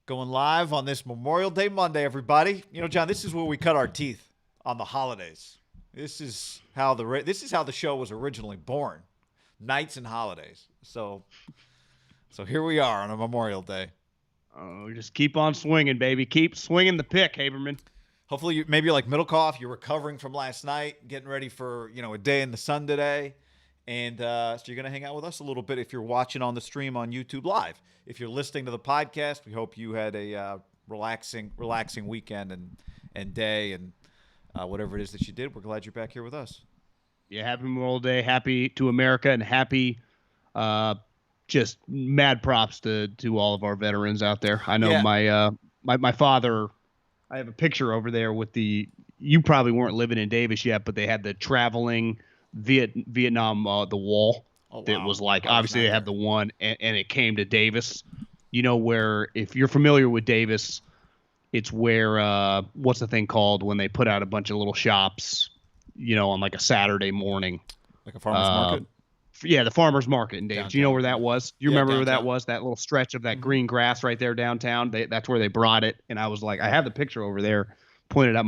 Going live on this Memorial Day Monday, everybody. You know, John, this is where we cut our teeth on the holidays. This is how the show was originally born, nights and holidays. So here we are on a Memorial Day. Oh, just keep on swinging, baby. Keep swinging the pick, Haberman. Hopefully, maybe you're like Middlecoff. You're recovering from last night, getting ready for a day in the sun today. And so you're going to hang out with us a little bit if you're watching on the stream on YouTube Live. If you're listening to the podcast, we hope you had a relaxing weekend and day and whatever it is that you did. We're glad you're back here with us. Yeah, happy Memorial Day. Happy to America and happy just mad props to all of our veterans out there. I know my father, I have a picture over there with you probably weren't living in Davis yet, but they had the traveling Vietnam, the wall. Oh, wow. That was like, obviously they have the one and it came to Davis, where if you're familiar with Davis, it's where, what's the thing called when they put out a bunch of little shops, on like a Saturday morning, like a farmer's market. Yeah, the farmer's market in Davis. Downtown. Do you know where that was? You remember downtown. where that was? That little stretch of that green grass right there downtown. That's where they brought it. And I was like, I have the picture over there, pointed out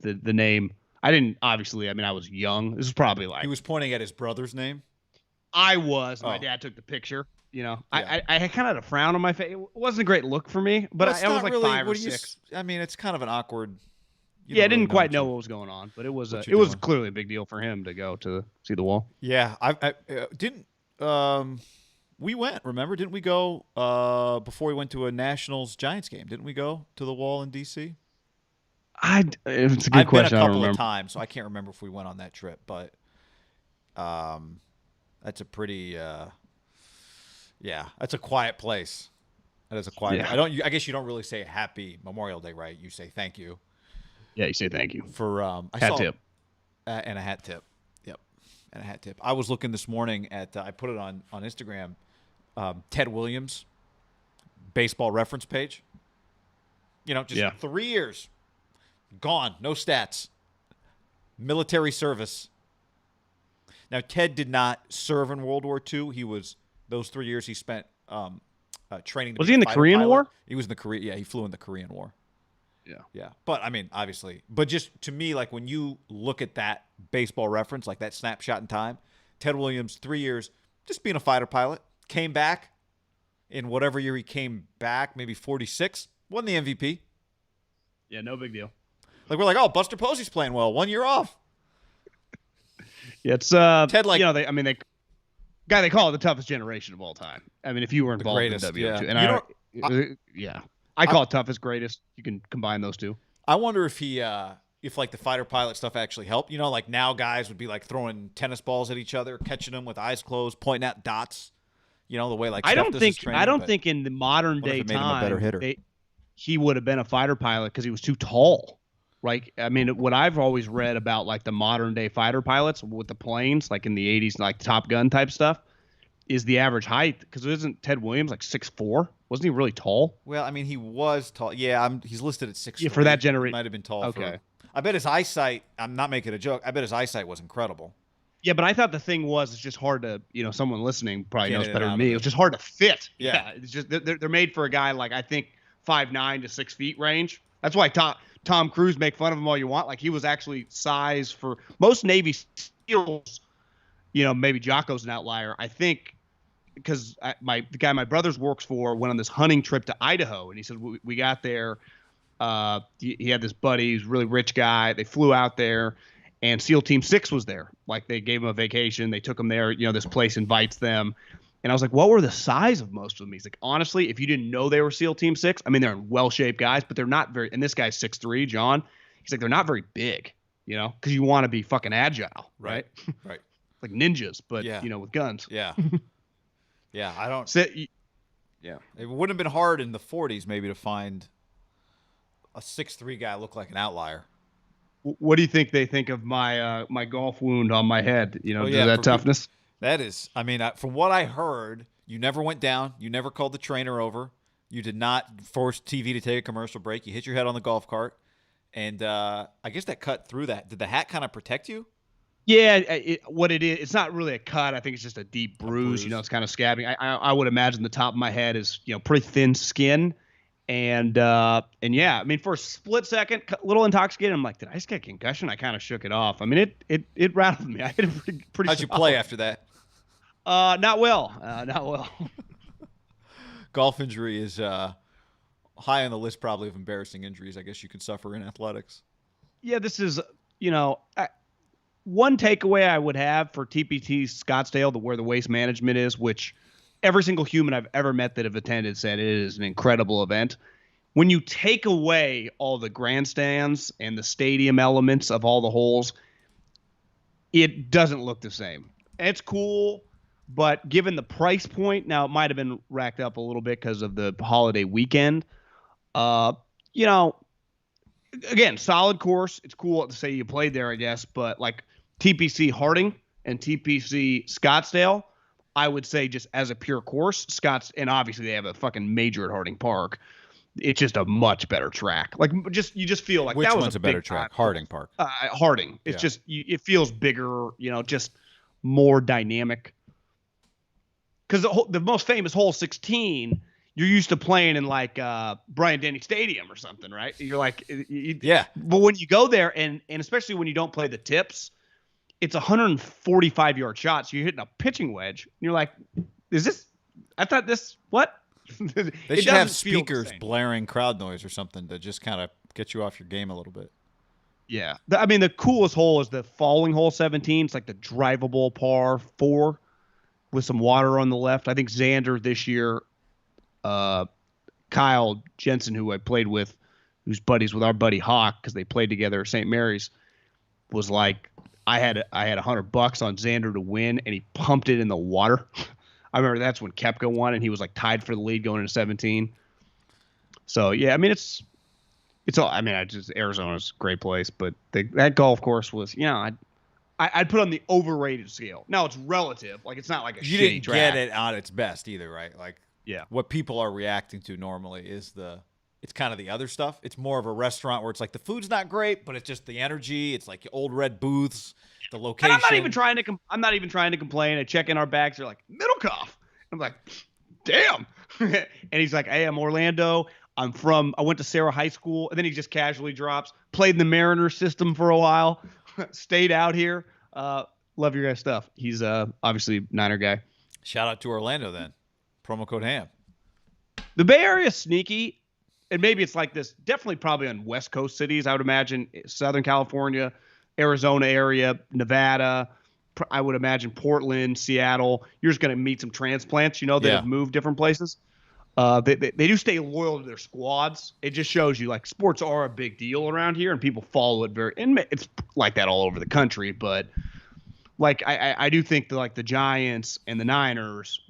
the name. I didn't, obviously, I was young. This was probably like... He was pointing at his brother's name? I was. My Oh. dad took the picture. Yeah. I kind of had a frown on my face. It wasn't a great look for me, but Well, I was like really, 5 or 6. It's kind of an awkward... Yeah, I didn't quite know what was going on, but it was clearly a big deal for him to go to see the wall. Yeah, I didn't... we went, remember? Didn't we go before we went to a Nationals-Giants game? Didn't we go to the wall in D.C.? It's a good question. I've been a I don't couple remember. of times, so I can't remember if we went on that trip, but that's a pretty that's a quiet place. That is a quiet. Yeah. I guess you don't really say Happy Memorial Day, right? You say thank you. Yeah, you say thank you. For Hat tip. And a hat tip. Yep, and a hat tip. I was looking this morning at I put it on Instagram. Ted Williams baseball reference page. 3 years. Gone. No stats. Military service. Now, Ted did not serve in World War II. He was, those 3 years he spent training to Was be he in a the fighter Korean pilot. War? He was in the Korean. Yeah, he flew in the Korean War. Yeah. Yeah. But, obviously. But just to me, like when you look at that baseball reference, like that snapshot in time, Ted Williams, 3 years, just being a fighter pilot, came back in whatever year he came back, maybe 46, won the MVP. Yeah, no big deal. Like, we're like, oh, Buster Posey's playing well. 1 year off. Yeah, it's Ted, like, guy they call it the toughest generation of all time. If you were involved greatest, in WO2, yeah. and I call it toughest, greatest. You can combine those two. I wonder if he, if like the fighter pilot stuff actually helped. Like now guys would be like throwing tennis balls at each other, catching them with eyes closed, pointing out dots. The way like I Steph don't does think his training, I don't but think in the modern wonder if day it made him a better hitter. time he would have been a fighter pilot because he was too tall. Like, what I've always read about like the modern day fighter pilots with the planes, like in the 80s, like Top Gun type stuff, is the average height. Because isn't Ted Williams like 6'4"? Wasn't he really tall? Well, he was tall. Yeah, he's listed at 6'3". Yeah, for that generation. He might have been tall. Okay. I bet his eyesight. I'm not making a joke. I bet his eyesight was incredible. Yeah, but I thought the thing was it's just hard to, someone listening probably Get knows it better out than of me. it. It was just hard to fit. Yeah. It's just they're made for a guy like I think 5'9" to 6 feet range. That's why Tom Cruise, make fun of him all you want. Like he was actually size for most Navy SEALs. Maybe Jocko's an outlier. I think because the guy my brother's works for went on this hunting trip to Idaho, and he said we got there. He had this buddy who's a really rich guy. They flew out there, and SEAL Team 6 was there. Like they gave him a vacation. They took him there. This place invites them. And I was like, what were the size of most of them? He's like, honestly, if you didn't know they were SEAL Team 6, they're well-shaped guys, but they're not very – and this guy's 6'3", John. He's like, they're not very big, because you want to be fucking agile, right? Right. Like ninjas, but, Yeah. with guns. Yeah. Yeah, I don't So, yeah. It wouldn't have been hard in the 40s maybe to find a 6'3" guy look like an outlier. what do you think they think of my my golf wound on my head? Does yeah, that toughness? That is, from what I heard, you never went down. You never called the trainer over. You did not force TV to take a commercial break. You hit your head on the golf cart. And I guess that cut through that. Did the hat kind of protect you? Yeah, what it is, it's not really a cut. I think it's just a deep bruise. bruise. It's kind of scabbing. I would imagine the top of my head is, pretty thin skin. And yeah, I mean, for a split second, a little intoxicated. I'm like, did I just get a concussion? I kind of shook it off. I mean, it rattled me. I hit it pretty How'd you solid. play after that? Not well. Not well. Golf injury is high on the list, probably, of embarrassing injuries I guess you can suffer in athletics. Yeah, this is, one takeaway I would have for TPT Scottsdale, where the waste management is, which every single human I've ever met that have attended said it is an incredible event. When you take away all the grandstands and the stadium elements of all the holes, it doesn't look the same. It's cool, but given the price point, now it might have been racked up a little bit because of the holiday weekend. Uh, you know, Again, solid course. It's cool to say you played there, I guess, but like TPC Harding and TPC Scottsdale, I would say just as a pure course, and obviously they have a fucking major at Harding Park. It's just a much better track. Like you just feel like Which that was one's a better track? Harding Park. Harding. It's just it feels bigger, just more dynamic. Because the most famous hole 16, you're used to playing in like Bryant Denny Stadium or something, right? You're like, yeah. But when you go there, and especially when you don't play the tips, it's 145-yard shots. You're hitting a pitching wedge. And you're like, is this? I thought this. What? They should have speakers blaring crowd noise or something to just kind of get you off your game a little bit. Yeah, I mean the coolest hole is the falling hole 17. It's like the drivable par 4 with some water on the left. I think Xander this year. Kyle Jensen, who I played with, who's buddies with our buddy Hawk because they played together at St. Mary's, was like, I had $100 on Xander to win, and he pumped it in the water. I remember that's when Koepka won, and he was like tied for the lead going into 17. So yeah, I mean it's all. I mean, Arizona's a great place, but that golf course was, I'd put on the overrated scale. Now it's relative, like it's not like you didn't get it on its best either, right? Like. Yeah. What people are reacting to normally is it's kind of the other stuff. It's more of a restaurant where it's like the food's not great, but it's just the energy. It's like old red booths, the location. And I'm not even trying to complain. I check in our bags. They're like, Middlecoff. I'm like, damn. And he's like, hey, I'm Orlando. I went to Sarah High School. And then he just casually drops, played in the Mariner system for a while, stayed out here. Love your guys' stuff. He's obviously Niner guy. Shout out to Orlando then. Promo code HAM. The Bay Area is sneaky, and maybe it's like this. Definitely, probably on West Coast cities. I would imagine Southern California, Arizona area, Nevada. I would imagine Portland, Seattle. You're just going to meet some transplants, that have moved different places. They do stay loyal to their squads. It just shows you like sports are a big deal around here, and people follow it and it's like that all over the country. But like I do think that like the Giants and the Niners.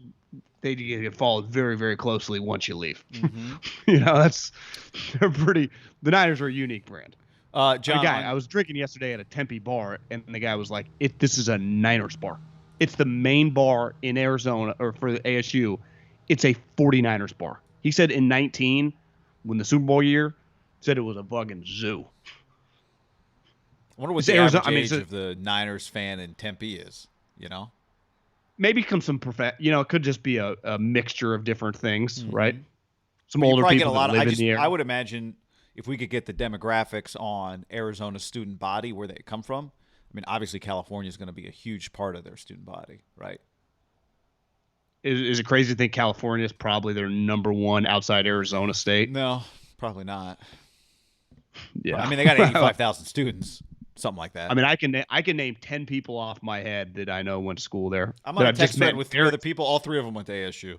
They get followed very, very closely once you leave. Mm-hmm. They're pretty. The Niners are a unique brand. John, I was drinking yesterday at a Tempe bar, and the guy was like, "This is a Niners bar. It's the main bar in Arizona, or for the ASU. It's a 49ers bar." He said in 19, when the Super Bowl year, said it was a fucking zoo. I wonder what the average age of the Niners fan in Tempe is. Maybe it could just be a mixture of different things, mm-hmm. right? Some older people that live in the area. I would imagine if we could get the demographics on Arizona's student body, where they come from. I mean, obviously California is going to be a huge part of their student body, right? Is it crazy to think California is probably their number one outside Arizona state? No, probably not. Yeah, I mean, they got 85,000 students. Something like that. I mean, I can name 10 people off my head that I know went to school there. I'm on a text thread with 3 other people. All 3 of them went to ASU.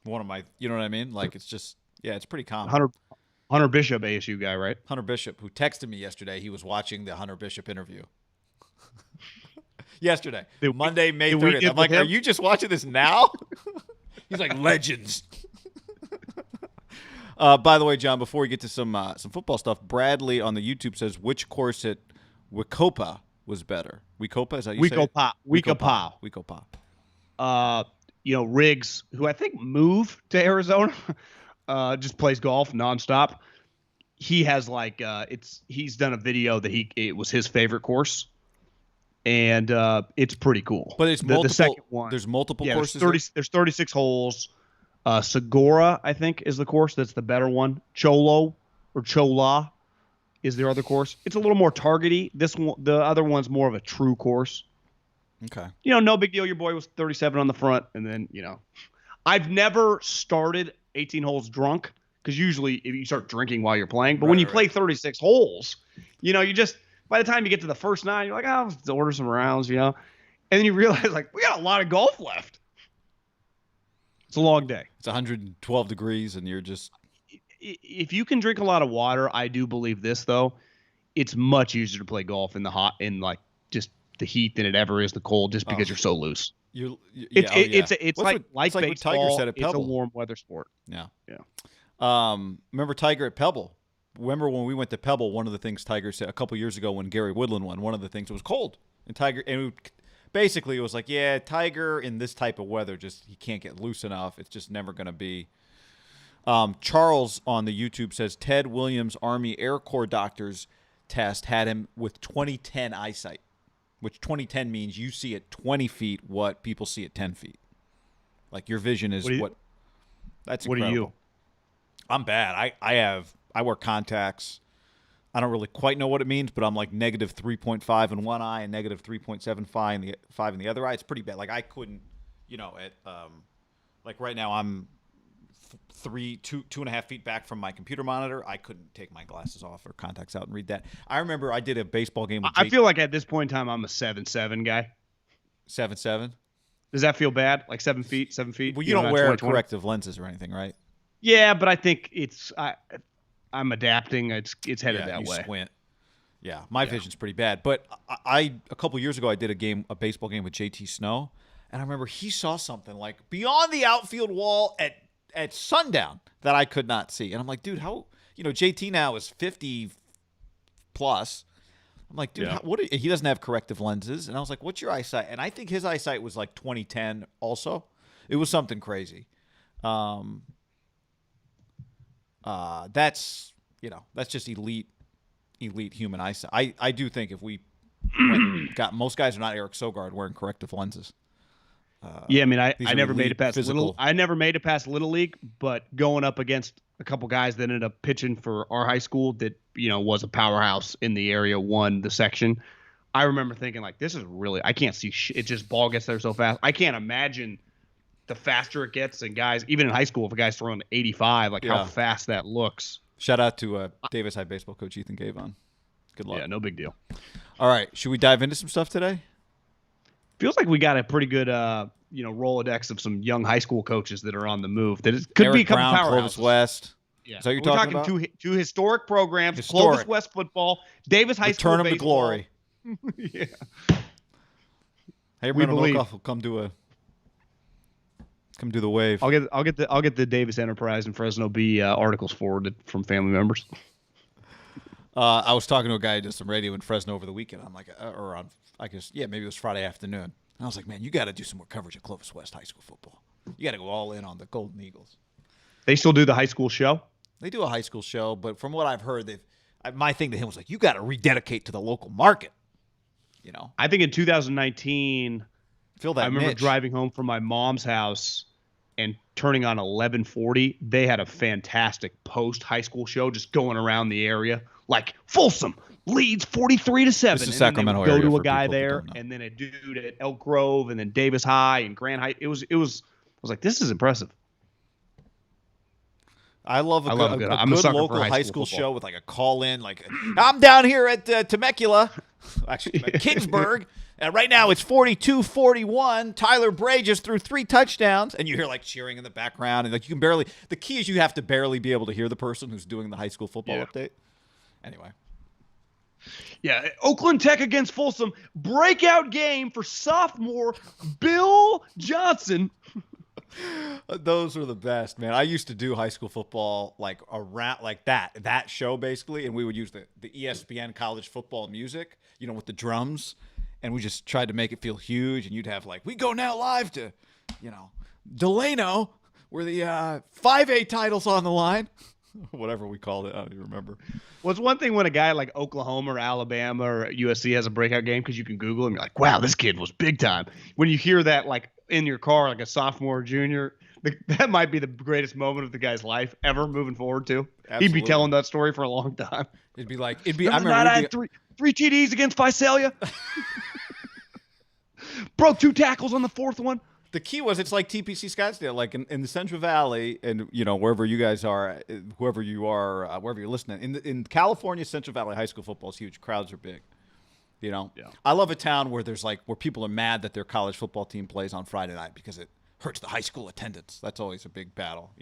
One of my, you know what I mean? Like, it's just, it's pretty common. Hunter Bishop, ASU guy, right? Hunter Bishop, who texted me yesterday. He was watching the Hunter Bishop interview. Yesterday. Monday, May 30th. I'm like, are you just watching this now? He's like, legends. By the way, John, before we get to some football stuff, Bradley on the YouTube says, which course at Wecopa was better? Wecopa, is that you say it? Wecopa. Riggs, who I think moved to Arizona, just plays golf nonstop. He has he's done a video that it was his favorite course, and it's pretty cool. But it's multiple. The second one, there's multiple courses. There's 36 holes. Segura, I think, is the course that's the better one. Cholo or Chola is their other course. It's a little more targety. This one, the other one's more of a true course. Okay. No big deal. Your boy was 37 on the front, and then I've never started 18 holes drunk because usually if you start drinking while you're playing, but when you play 36 holes, you just by the time you get to the first 9, you're like, oh, let's order some rounds, and then you realize like we got a lot of golf left. It's a long day. It's 112 degrees, and you're just. If you can drink a lot of water, I do believe this though, it's much easier to play golf in like just the heat than it ever is the cold, just because you're so loose. It's like baseball. What Tiger said at Pebble. It's a warm weather sport. Yeah. Yeah. Remember Tiger at Pebble? Remember when we went to Pebble? One of the things Tiger said a couple years ago when Gary Woodland won. One of the things it was cold, and basically it was like, yeah, Tiger in this type of weather he can't get loose enough. It's just never going to be. Charles on the YouTube says Ted Williams Army Air Corps doctors test had him with 20/10 eyesight, which 20/10 means you see at 20 feet what people see at 10 feet. Like your vision is what. That's incredible. What are you? I'm bad. I wear contacts. I don't really quite know what it means, but I'm like negative 3.5 in one eye and negative 3.75 in the other eye. It's pretty bad. Like I couldn't, like right now I'm 2.5 feet back from my computer monitor. I couldn't take my glasses off or contacts out and read that. I remember I did a baseball game with I feel like at this point in time I'm a 7'7" guy. 7'7". Does that feel bad? Like 7 feet, 7 feet? Well, you don't wear corrective lenses or anything, right? Yeah, but I think I'm adapting. It's headed that way. Squint. Yeah, my vision's pretty bad. But a couple years ago I did a baseball game with JT Snow, and I remember he saw something like beyond the outfield wall at sundown that I could not see. And I'm like, dude, how JT now is 50 plus. I'm like, dude, he doesn't have corrective lenses. And I was like, what's your eyesight? And I think his eyesight was like 20/10 also. It was something crazy. That's just elite human eyesight. I do think if we most guys are not Eric Sogard wearing corrective lenses. I mean, I never made it past I never made it past Little League, but going up against a couple guys that ended up pitching for our high school that was a powerhouse in the area, won the section. I remember thinking like, this is really, I can't see shit. It just ball gets there so fast. I can't imagine the faster it gets, and guys, even in high school, if a guy's throwing 85, like how fast that looks. Shout out to Davis High baseball coach Ethan Gavon. Good luck. Yeah, no big deal. All right, should we dive into some stuff today? Feels like we got a pretty good, Rolodex of some young high school coaches that are on the move. That could Eric become Brown, powerhouses. Clovis West. Yeah, Is that what you're talking about? Two historic programs: Clovis West football, Davis High School baseball. Return to glory. Yeah. Hey, Brendan Okoff will come do the wave. I'll get the Davis Enterprise and Fresno B articles forwarded from family members. I was talking to a guy who does some radio in Fresno over the weekend. I'm like, maybe it was Friday afternoon. I was like, man, you got to do some more coverage of Clovis West High School football. You got to go all in on the Golden Eagles. They still do the high school show? They do a high school show, but from what I've heard, my thing to him was like, you got to rededicate to the local market. I think in 2019, I remember driving home from my mom's house and turning on 1140. They had a fantastic post high school show just going around the area, like Folsom leads 43-7. This is Sacramento area. Go to a guy there, and then a dude at Elk Grove, and then Davis High and Grand High. I was like, this is impressive. I love a good local high school show with like a call in, like I'm down here at Temecula, actually Kingsburg, and right now it's 42-41. Tyler Bray just threw 3 touchdowns, and you hear like cheering in the background, and like you can barely. The key is you have to barely be able to hear the person who's doing the high school football update. Anyway. Yeah, Oakland Tech against Folsom, breakout game for sophomore Bill Johnson. Those are the best, man. I used to do high school football like around like that show basically, and we would use the ESPN college football music, with the drums, and we just tried to make it feel huge. And you'd have like, we go now live to, Delano, where the 5A title's on the line. Whatever we called it, I don't even remember. Well, it's one thing when a guy like Oklahoma or Alabama or USC has a breakout game because you can Google him. You're like, wow, this kid was big time. When you hear that like in your car, like a sophomore or junior, That might be the greatest moment of the guy's life ever moving forward too. He'd Absolutely. be telling that story for a long time. It'd be like I Remember the remember night I it'd had be- three TDs against Visalia. Broke 2 tackles on the 4th one. the key was it's like TPC Scottsdale, like in the Central Valley, and wherever you guys are, whoever you are, wherever you're listening. In California, Central Valley high school football is huge. Crowds are big. Yeah. I love a town where where people are mad that their college football team plays on Friday night because it hurts the high school attendance. That's always a big battle.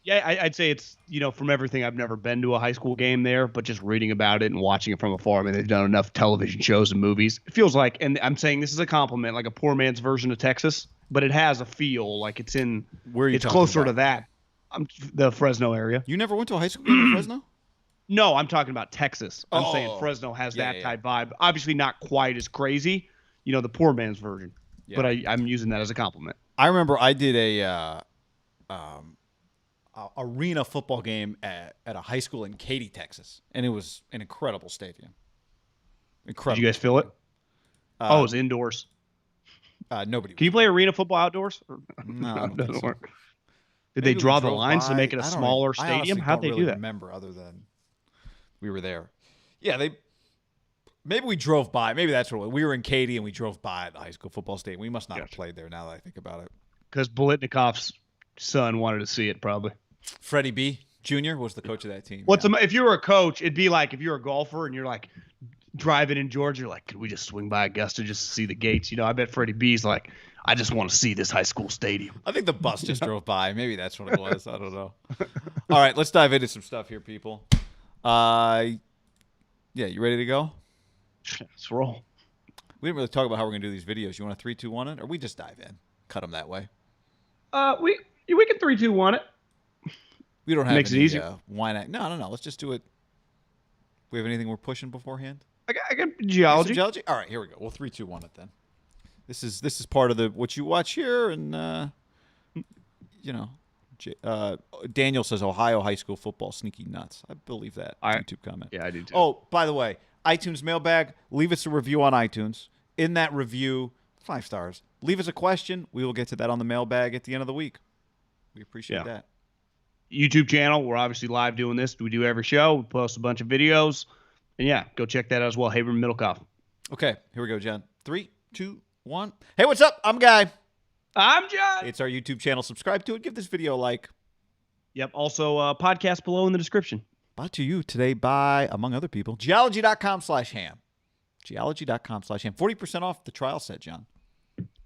Yeah, I'd say it's, from everything, I've never been to a high school game there, but just reading about it and watching it from afar, I mean, they've done enough television shows and movies. It feels like, and I'm saying this is a compliment, like a poor man's version of Texas, but it has a feel like it's in, Where are you it's talking closer about? to that. The Fresno area. You never went to a high school game in Fresno? No, I'm talking about Texas. I'm Oh. saying Fresno has Yeah, that yeah. type vibe. Obviously not quite as crazy, the poor man's version, but I'm using that as a compliment. I remember I did a arena football game at a high school in Katy, Texas, and it was an incredible stadium. Did Incredible. you guys feel it? It was indoors. Nobody. Can you play arena football outdoors? No, I don't It doesn't think so. work. Did Maybe they we draw the drove lines to by. make it a I don't smaller even- I stadium? honestly How'd don't they really do that? remember other than we were there. Yeah, maybe we drove by. Maybe that's what it was. We were in Katy and we drove by the high school football stadium. We must not have Gotcha. played there now that I think about it. Because Bolitnikov's son wanted to see it, probably. Freddie B. Jr. was the coach of that team. If you were a coach, it'd be like if you're a golfer and you're like driving in Georgia, you're like, could we just swing by Augusta just to see the gates? I bet Freddie B's like, I just want to see this high school stadium. I think the bus just drove by. Maybe that's what it was. I don't know. All right, let's dive into some stuff here, people. Yeah, you ready to go? Let's roll. We didn't really talk about how we're going to do these videos. You want a 3, 2, 1 it? Or we just dive in? Cut them that way. We can 3-2-1 it. We don't have Makes it any, easier. wine act. No. Let's just do it. We have anything we're pushing beforehand? I got Some geology. geology? All right, here we go. We'll 3, 2, 1 it then. This is part of what you watch here, and Daniel says Ohio high school football sneaky nuts. I believe that YouTube comment. Yeah, I do too. Oh, by the way, iTunes mailbag. Leave us a review on iTunes. In that review, 5 stars. Leave us a question. We will get to that on the mailbag at the end of the week. We appreciate that. YouTube channel. We're obviously live doing this. We do every show. We post a bunch of videos. And yeah, go check that out as well. Haberman Middlecoff. Okay, here we go, John. 3, 2, 1. Hey, what's up? I'm Guy. I'm John. It's our YouTube channel. Subscribe to it. Give this video a like. Yep. Also, podcast below in the description. Brought to you today by, among other people, geology.com/ham. Geology.com/ham. 40% off the trial set, John.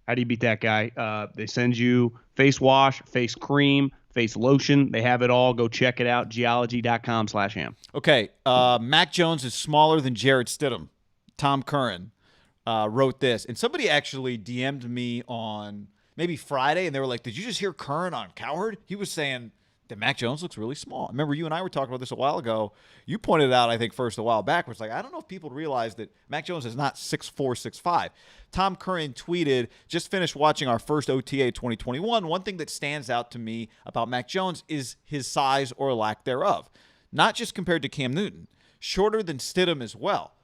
How do you beat that guy? They send you face wash, face cream, face lotion. They have it all. Go check it out. Geology.com/ham. Okay, Mac Jones is smaller than Jared Stidham. Tom Curran wrote this, and somebody actually DM'd me on maybe Friday, and they were like, "Did you just hear Curran on Cowherd? He was saying that Mac Jones looks really small." I remember you and I were talking about this a while ago. You pointed out, I think, first a while back, where it's like, I don't know if people realize that Mac Jones is not 6'4", 6'5". Tom Curran tweeted, "Just finished watching our first OTA 2021. One thing that stands out to me about Mac Jones is his size or lack thereof. Not just compared to Cam Newton. Shorter than Stidham as well.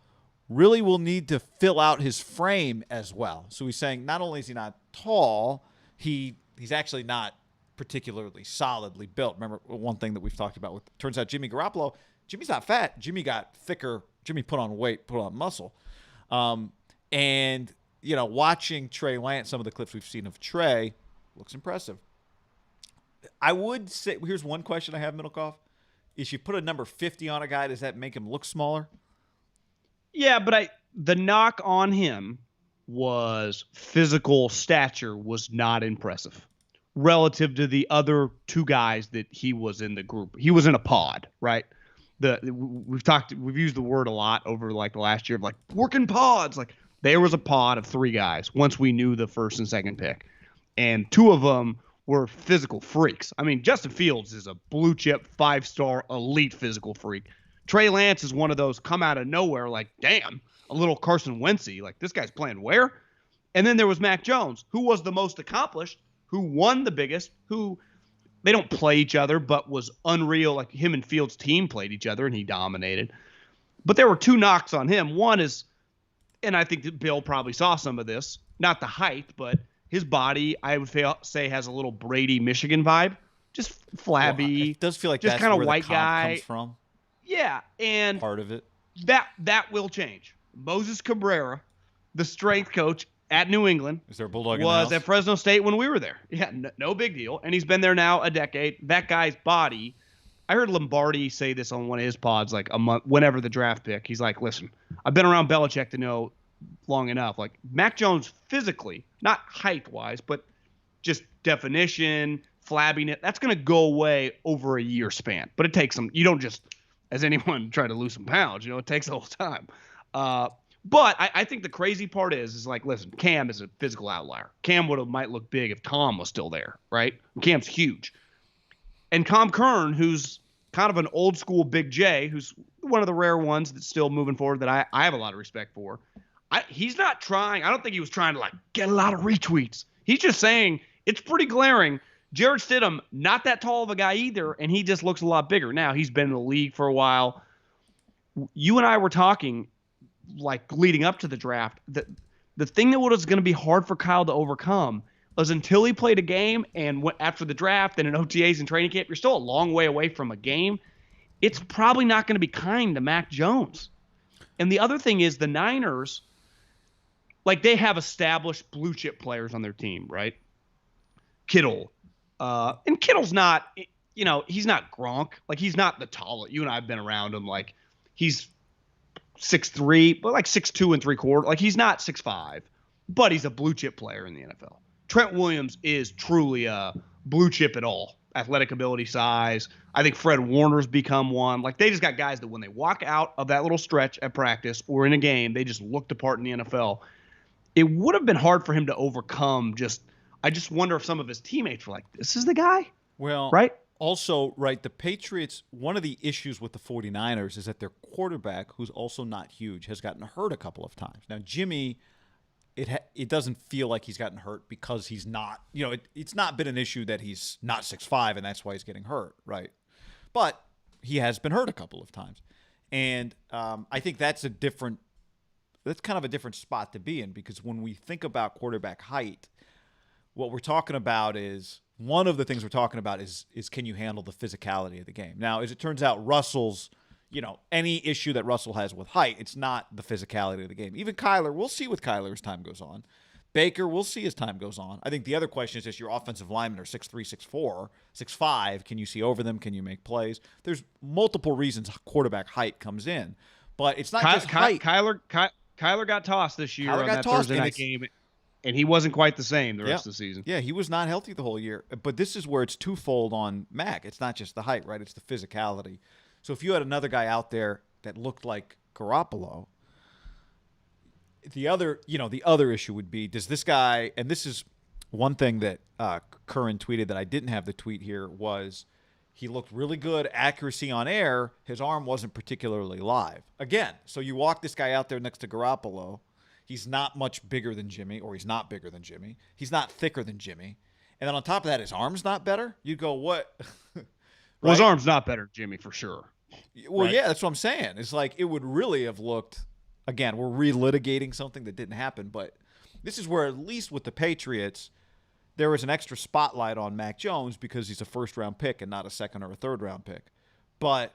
Really will need to fill out his frame as well." So he's saying not only is he not tall, he's actually not particularly solidly built. Remember one thing that we've talked about with, turns out, Jimmy Garoppolo, Jimmy's not fat. Jimmy got thicker. Jimmy put on weight, put on muscle. And, watching Trey Lance, some of the clips we've seen of Trey, looks impressive. I would say, here's one question I have, Middlecoff. If you put a number 50 on a guy, does that make him look smaller? Yeah, but the knock on him was physical stature was not impressive relative to the other 2 guys that he was in the group. He was in a pod, right? We've used the word a lot over like the last year of like working pods. Like there was a pod of 3 guys once we knew the first and second pick, and 2 of them were physical freaks. I mean, Justin Fields is a blue chip 5-star elite physical freak. Trey Lance is one of those come out of nowhere, like, damn, a little Carson Wentzy. Like, this guy's playing where? And then there was Mac Jones, who was the most accomplished, who won the biggest, who they don't play each other, but was unreal. Like, him and Fields' team played each other, and he dominated. But there were 2 knocks on him. One is, and I think that Bill probably saw some of this, not the height, but his body, I would say, has a little Brady Michigan vibe. Just flabby. Well, it does feel like just that's kind of where white the comp guy comes from. Yeah, and Part of it. that will change. Moses Cabrera, the strength coach at New England, Is there a Bulldog was in at Fresno State when we were there. Yeah, no big deal. And he's been there now a decade. That guy's body. I heard Lombardi say this on one of his pods like a month, whenever the draft pick. He's like, listen, I've been around Belichick to know long enough. Like Mac Jones physically, not height wise, but just definition, flabbiness, that's going to go away over a year span. But it takes some. You don't just, as anyone, try to lose some pounds. It takes a little time. But I think the crazy part is like, listen, Cam is a physical outlier. Cam might look big if Tom was still there, right? Cam's huge. And Tom Kern, who's kind of an old school Big J, who's one of the rare ones that's still moving forward that I have a lot of respect for. He's not trying. I don't think he was trying to like get a lot of retweets. He's just saying it's pretty glaring. Jarrett Stidham, not that tall of a guy either, and he just looks a lot bigger. Now, he's been in the league for a while. You and I were talking, like, leading up to the draft, that the thing that was going to be hard for Kyle to overcome was until he played a game and went after the draft and in OTAs and training camp, you're still a long way away from a game. It's probably not going to be kind to Mac Jones. And the other thing is the Niners, like, they have established blue chip players on their team, right? Kittle. And Kittle's not, he's not Gronk. Like, he's not the tallest. You and I have been around him. Like, he's 6'3", but like 6'2 3/4. Like, he's not 6'5", but he's a blue chip player in the NFL. Trent Williams is truly a blue chip at all. Athletic ability, size. I think Fred Warner's become one. Like, they just got guys that when they walk out of that little stretch at practice or in a game, they just looked apart in the NFL. It would have been hard for him to overcome I just wonder if some of his teammates were like, this is the guy? Well, right? Also, right, the Patriots, one of the issues with the 49ers is that their quarterback, who's also not huge, has gotten hurt a couple of times. Now, Jimmy, it doesn't feel like he's gotten hurt because he's not, it's not been an issue that he's not 6'5", and that's why he's getting hurt, right? But he has been hurt a couple of times. And I think that's kind of a different spot to be in, because when we think about quarterback height, what we're talking about is, one of the things we're talking about is can you handle the physicality of the game? Now, as it turns out, Russell's, any issue that Russell has with height, it's not the physicality of the game. Even Kyler, we'll see with Kyler as time goes on. Baker, we'll see as time goes on. I think the other question is just your offensive linemen are 6'3", 6'4", 6'5". Can you see over them? Can you make plays? There's multiple reasons quarterback height comes in, but it's not just height. Kyler got tossed this year on that Thursday night game. And he wasn't quite the same the rest of the season. Yeah, he was not healthy the whole year. But this is where it's twofold on Mac. It's not just the height, right? It's the physicality. So if you had another guy out there that looked like Garoppolo, the other issue would be, does this guy, and this is one thing that Curran tweeted that I didn't have the tweet here, was he looked really good, accuracy on air. His arm wasn't particularly live. Again, so you walk this guy out there next to Garoppolo. He's not much bigger than Jimmy, or he's not bigger than Jimmy. He's not thicker than Jimmy. And then on top of that, his arm's not better? You'd go, what? Right? Well, his arm's not better than Jimmy, for sure. Well, right? Yeah, that's what I'm saying. It's like it would really have looked, again, we're relitigating something that didn't happen, but this is where, at least with the Patriots, there was an extra spotlight on Mac Jones because he's a first-round pick and not a second or a third-round pick. But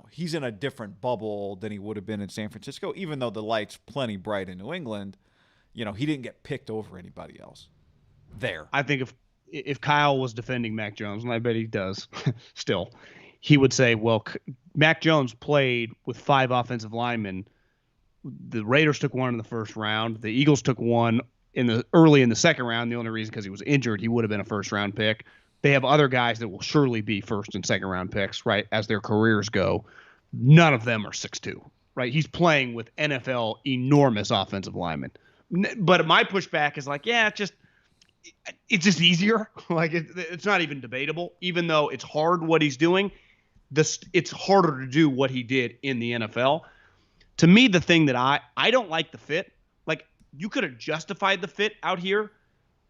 he's in a different bubble than he would have been in San Francisco, even though the light's plenty bright in New England. He didn't get picked over anybody else there. I think if Kyle was defending Mac Jones, and I bet he does still, he would say, well, Mac Jones played with 5 offensive linemen. The Raiders took one in the first round. The Eagles took one early in the second round. The only reason because he was injured, he would have been a first-round pick. They have other guys that will surely be first and second round picks, right, as their careers go. None of them are 6'2", right? He's playing with NFL enormous offensive linemen. But my pushback is like, yeah, it's just easier. Like, it's not even debatable. Even though it's hard what he's doing, it's harder to do what he did in the NFL. To me, the thing that I don't like the fit. Like, you could have justified the fit out here.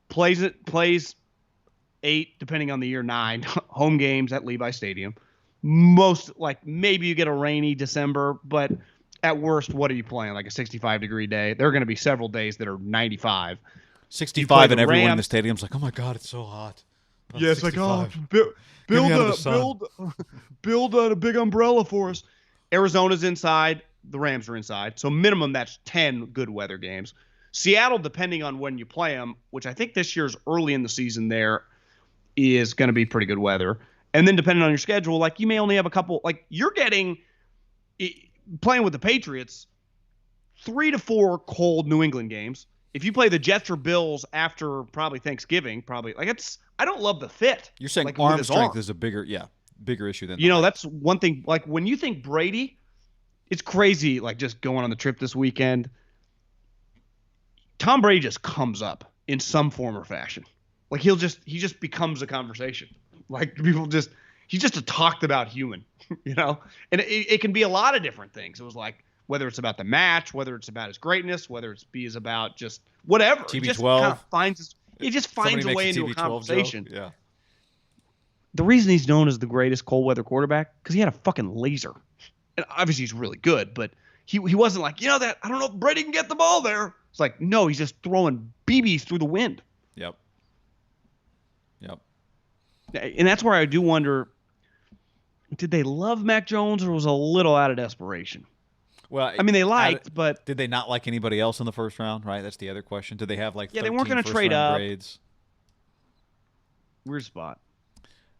Plays 8, depending on the year, 9 home games at Levi Stadium. Maybe you get a rainy December, but at worst, what are you playing? Like a 65-degree day. There are going to be several days that are 95. 65 and the everyone in the Rams. stadium's like, oh my God, it's so hot. Oh, Yeah, it's like, oh, 65. build me out of the sun. build a big umbrella for us. Arizona's inside. The Rams are inside. So minimum, that's 10 good weather games. Seattle, depending on when you play them, which I think this year's early in the season there, is going to be pretty good weather. And then depending on your schedule, like you may only have a couple, like you're getting, playing with the Patriots, 3 to 4 cold New England games. If you play the Jets or Bills after probably Thanksgiving, I don't love the fit. You're saying like, arm strength is a bigger issue than that's one thing. Like when you think Brady, it's crazy. Like just going on the trip this weekend, Tom Brady just comes up in some form or fashion. Like he just becomes a conversation. Like he's just a talked about human, and it can be a lot of different things. It was like, whether it's about the match, whether it's about his greatness, whether it's about just whatever. TB12. He just finds a way into a conversation. Joke. Yeah. The reason he's known as the greatest cold weather quarterback, because he had a fucking laser. And obviously he's really good, but he wasn't like, that I don't know if Brady can get the ball there. It's like, no, he's just throwing BBs through the wind. Yep. And that's where I do wonder, did they love Mac Jones or was it a little out of desperation? Well, I mean, they liked, but did they not like anybody else in the first round? Right, that's the other question. Did they have like they weren't going to trade up grades? Weird spot.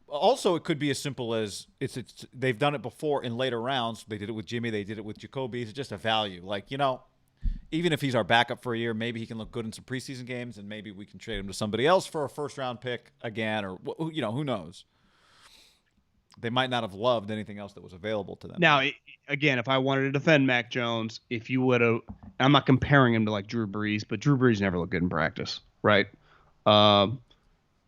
Also, it could be as simple as it's they've done it before in later rounds. They did it with Jimmy. They did it with Jacoby. It's just a value. Like even if he's our backup for a year, maybe he can look good in some preseason games, and maybe we can trade him to somebody else for a first round pick again, or who knows. They might not have loved anything else that was available to them. Now, again, if I wanted to defend Mac Jones, if you would have, I'm not comparing him to like Drew Brees, but Drew Brees never looked good in practice, right? Trying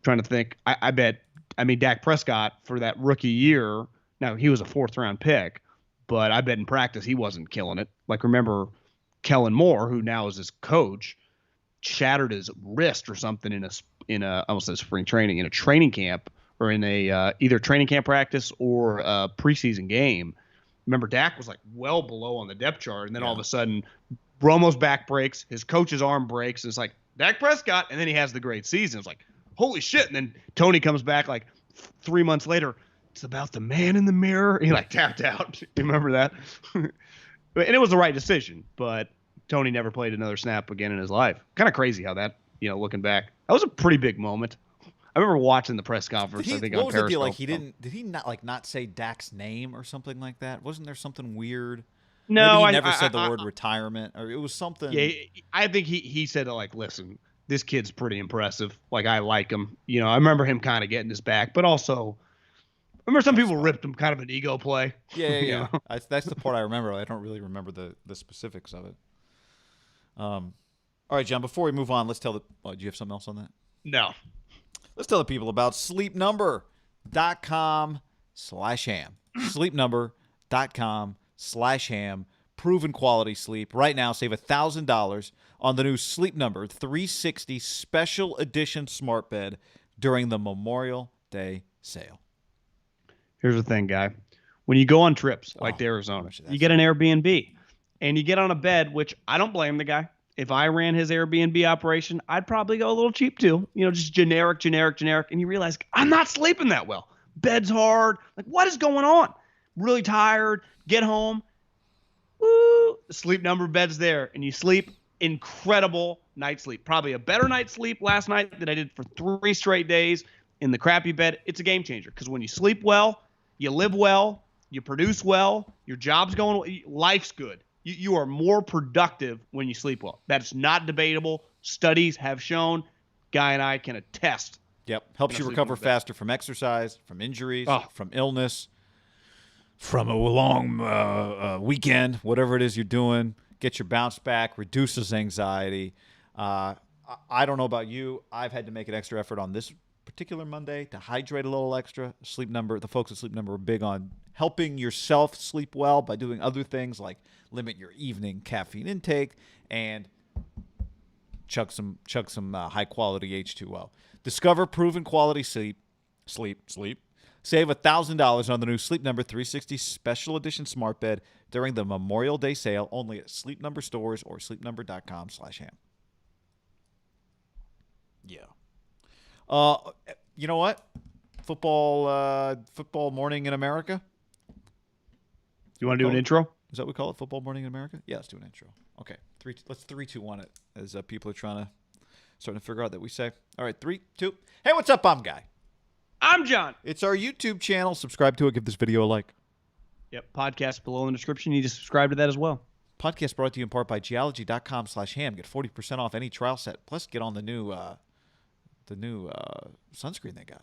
to think. I bet. I mean, Dak Prescott for that rookie year. Now he was a 4th round pick, but I bet in practice he wasn't killing it. Like remember, Kellen Moore, who now is his coach, shattered his wrist or something in a I almost said spring training, in a training camp. Or in a either training camp practice or a preseason game. Remember, Dak was like well below on the depth chart, and then all of a sudden, Romo's back breaks, his coach's arm breaks, and it's like Dak Prescott, and then he has the great season. It's like, holy shit! And then Tony comes back like 3 months later. It's about the man in the mirror. And he like tapped out. You remember that? And it was the right decision, but Tony never played another snap again in his life. Kind of crazy how that, looking back, that was a pretty big moment. I remember watching the press conference. I think what on was Periscope. the deal? Like did he not say Dak's name or something like that? Wasn't there something weird? No, maybe he never said the word retirement, or it was something. Yeah, I think he said like, listen, this kid's pretty impressive. Like I like him. I remember him kind of getting his back, but also, I remember some people ripped him kind of an ego play. Yeah. That's the part I remember. I don't really remember the specifics of it. All right, John. Before we move on, let's tell do you have something else on that? No. Let's tell the people about sleepnumber.com/ham. Sleepnumber.com/ham. Proven quality sleep. Right now, save $1,000 on the new Sleep Number 360 Special Edition Smart Bed during the Memorial Day sale. Here's the thing, guy. When you go on trips like to Arizona, you get an Airbnb and you get on a bed, which I don't blame the guy. If I ran his Airbnb operation, I'd probably go a little cheap too. Just generic. And you realize, I'm not sleeping that well. Bed's hard. Like, what is going on? Really tired. Get home. Woo. The Sleep Number bed's there. And you sleep incredible night's sleep. Probably a better night's sleep last night than I did for 3 straight days in the crappy bed. It's a game changer. Because when you sleep well, you live well, you produce well, your job's going well, life's good. You are more productive when you sleep well. That's not debatable. Studies have shown. Guy and I can attest. Yep. Helps you recover faster from exercise, from injuries, from illness, from a long weekend, whatever it is you're doing. Get your bounce back, reduces anxiety. I don't know about you. I've had to make an extra effort on this particular Monday to hydrate a little extra. Sleep Number, the folks at Sleep Number are big on helping yourself sleep well by doing other things like limit your evening caffeine intake and chug some high quality H2O. Discover proven quality sleep. Save $1,000 on the new Sleep Number 360 Special Edition Smart Bed during the Memorial Day sale only at Sleep Number stores or sleepnumber.com/ham. Yeah. You know what? Football morning in America. You want to do an intro? Is that what we call it? Football morning in America? Yeah, let's do an intro. Okay, let's 3, 2, 1 it as people are starting to figure out that we say. All right, 3, 2. Hey, what's up? I'm Guy. I'm John. It's our YouTube channel. Subscribe to it. Give this video a like. Yep, podcast below in the description. You need to subscribe to that as well. Podcast brought to you in part by geology.com/ham. Get 40% off any trial set. Plus, get on the new sunscreen they got.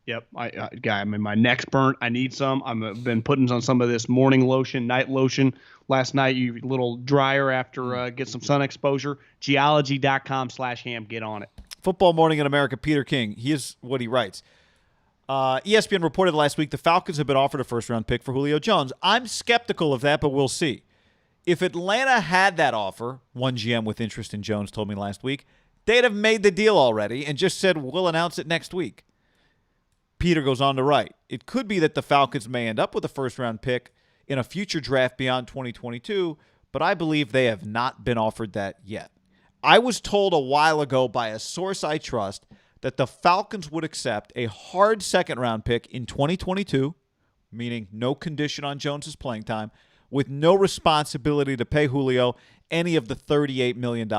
Yep, I mean, my neck's burnt. I need some. I've been putting on some of this morning lotion, night lotion. Last night, you a little drier after get some sun exposure. Geology.com/ham. Get on it. Football morning in America. Peter King. Here's what he writes. ESPN reported last week the Falcons have been offered a first-round pick for Julio Jones. I'm skeptical of that, but we'll see. If Atlanta had that offer, one GM with interest in Jones told me last week, they'd have made the deal already and just said, we'll announce it next week. Peter goes on to write, it could be that the Falcons may end up with a first-round pick in a future draft beyond 2022, but I believe they have not been offered that yet. I was told a while ago by a source I trust that the Falcons would accept a hard second-round pick in 2022, meaning no condition on Jones's playing time, with no responsibility to pay Julio any of the $38 million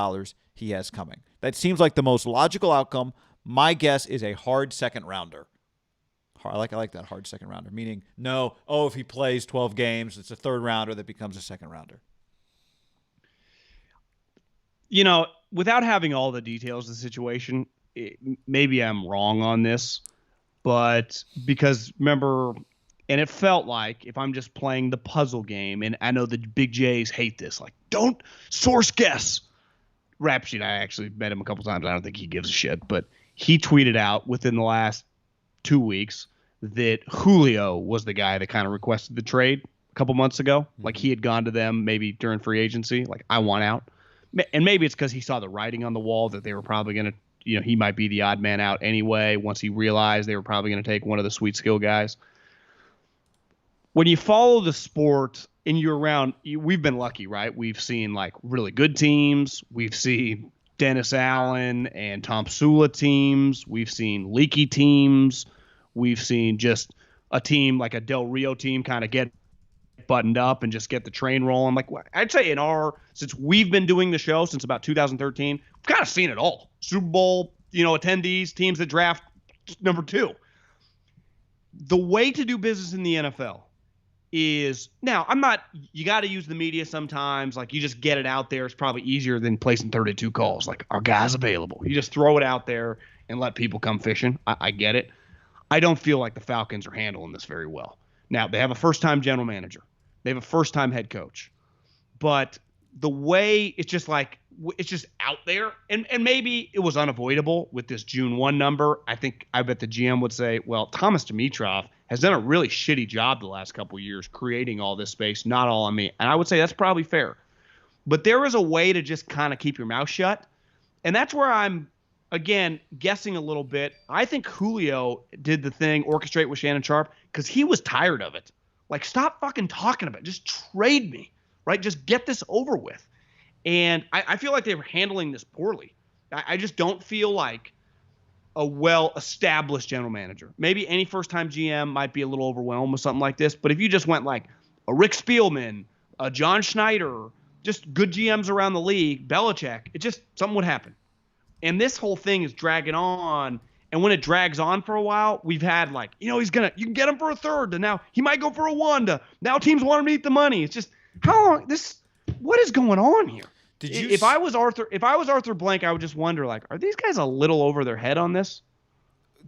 he has coming. That seems like the most logical outcome. My guess is a hard second-rounder. I like that hard second rounder, meaning if he plays 12 games, it's a third rounder that becomes a second rounder. You know, without having all the details of the situation, maybe I'm wrong on this, but because remember, and it felt like if I'm just playing the puzzle game, and I know the big J's hate this, like, don't source guess. Rap Sheet, I actually met him a couple times. I don't think he gives a shit, but he tweeted out within the last 2 weeks that Julio was the guy that kind of requested the trade a couple months ago. Like he had gone to them maybe during free agency, like I want out. And maybe it's because he saw the writing on the wall that they were probably going to, he might be the odd man out anyway. Once he realized they were probably going to take one of the sweet skill guys. When you follow the sport and you're around, we've been lucky, right? We've seen like really good teams. We've seen Dennis Allen and Tom Sula teams. We've seen leaky teams. We've seen just a team like a Del Rio team kind of get buttoned up and just get the train rolling. Like I'd say since we've been doing the show since about 2013, we've kind of seen it all. Super Bowl, attendees, teams that draft number 2. The way to do business in the NFL is now you got to use the media sometimes. Like you just get it out there. It's probably easier than placing 32 calls. Like our guy's available. You just throw it out there and let people come fishing. I get it. I don't feel like the Falcons are handling this very well. Now, they have a first-time general manager. They have a first-time head coach. But the way it's just out there, and maybe it was unavoidable with this June 1 number. I bet the GM would say, well, Thomas Dimitroff has done a really shitty job the last couple of years creating all this space, not all on me. And I would say that's probably fair. But there is a way to just kind of keep your mouth shut. And that's where I'm, again, guessing a little bit. I think Julio did the thing, orchestrate with Shannon Sharpe, because he was tired of it. Like, stop fucking talking about it. Just trade me, right? Just get this over with. And I feel like they were handling this poorly. I just don't feel like a well-established general manager. Maybe any first-time GM might be a little overwhelmed with something like this, but if you just went like a Rick Spielman, a John Schneider, just good GMs around the league, Belichick, something would happen. And this whole thing is dragging on. And when it drags on for a while, we've had you can get him for a third, and now he might go for a 1 to now teams want him to eat the money. It's just what is going on here? If I was Arthur Blank, I would just wonder, are these guys a little over their head on this?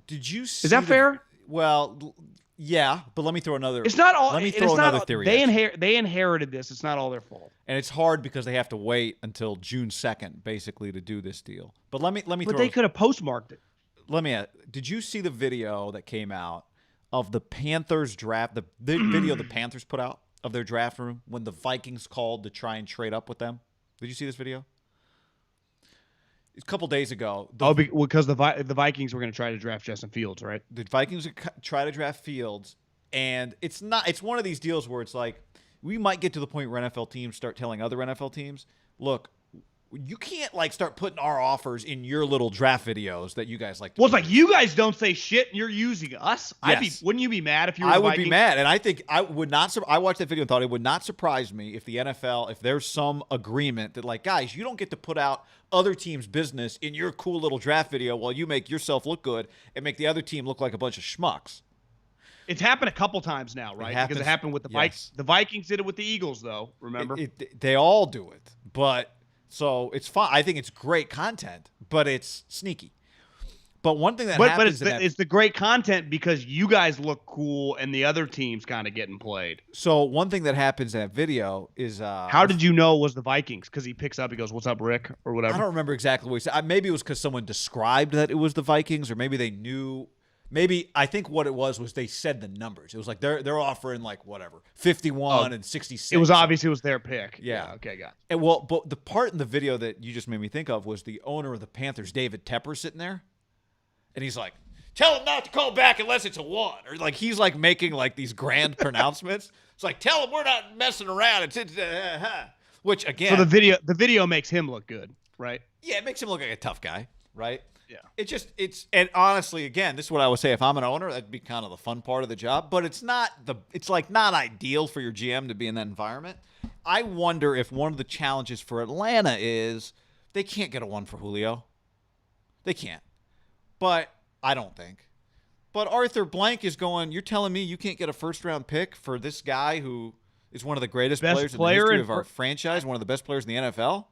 Did you see Is that fair? Well, yeah, but let me throw another. It's not all. Let me throw another theory. They inherited this. It's not all their fault. And it's hard because they have to wait until June 2nd, basically, to do this deal. But let me. But they could have postmarked it. Let me ask, did you see the video that came out of the Panthers draft, the video the Panthers put out of their draft room when the Vikings called to try and trade up with them? Did you see this video? A couple days ago. Because the Vikings were going to try to draft Justin Fields, right? The Vikings try to draft Fields, and it's one of these deals where it's like we might get to the point where NFL teams start telling other NFL teams, look, you can't like start putting our offers in your little draft videos that you guys like to Well, it's produce. like you guys don't say shit and you're using us. Yes. Wouldn't you be mad if you were I the would Vikings? be mad, and I think I would not. I watched that video and thought it would not surprise me if the NFL, if there's some agreement that, like, guys, you don't get to put out other teams' business in your cool little draft video while you make yourself look good and make the other team look like a bunch of schmucks. It's happened a couple times now, right? Because it happened with the Vikings. Yes. The Vikings did it with the Eagles, though. Remember? They all do it, but so it's fine. I think it's great content, but it's sneaky. But one thing that happens, it's the great content because you guys look cool and the other team's kind of getting played. So one thing that happens in that video is how did you know it was the Vikings? Because he picks up, he goes, "What's up, Rick?" or whatever. I don't remember exactly what he said. Maybe it was because someone described that it was the Vikings, or maybe they knew. Maybe I think what it was they said the numbers. It was like they're offering like whatever 51 and 66. It was obvious it was their pick. Yeah. Okay, got it. And well, but the part in the video that you just made me think of was the owner of the Panthers, David Tepper, sitting there, and he's like, "Tell him not to call back unless it's a 1," or like he's like making like these grand pronouncements. It's like, tell him we're not messing around. It's which again, so the video makes him look good, right? Yeah, it makes him look like a tough guy, right? Yeah. And honestly, again, this is what I would say. If I'm an owner, that'd be kind of the fun part of the job. But it's not not ideal for your GM to be in that environment. I wonder if one of the challenges for Atlanta is they can't get a 1 for Julio. They can't. But I don't think. But Arthur Blank is going, you're telling me you can't get a first-round pick for this guy who is one of the greatest players in the history of our franchise, one of the best players in the NFL?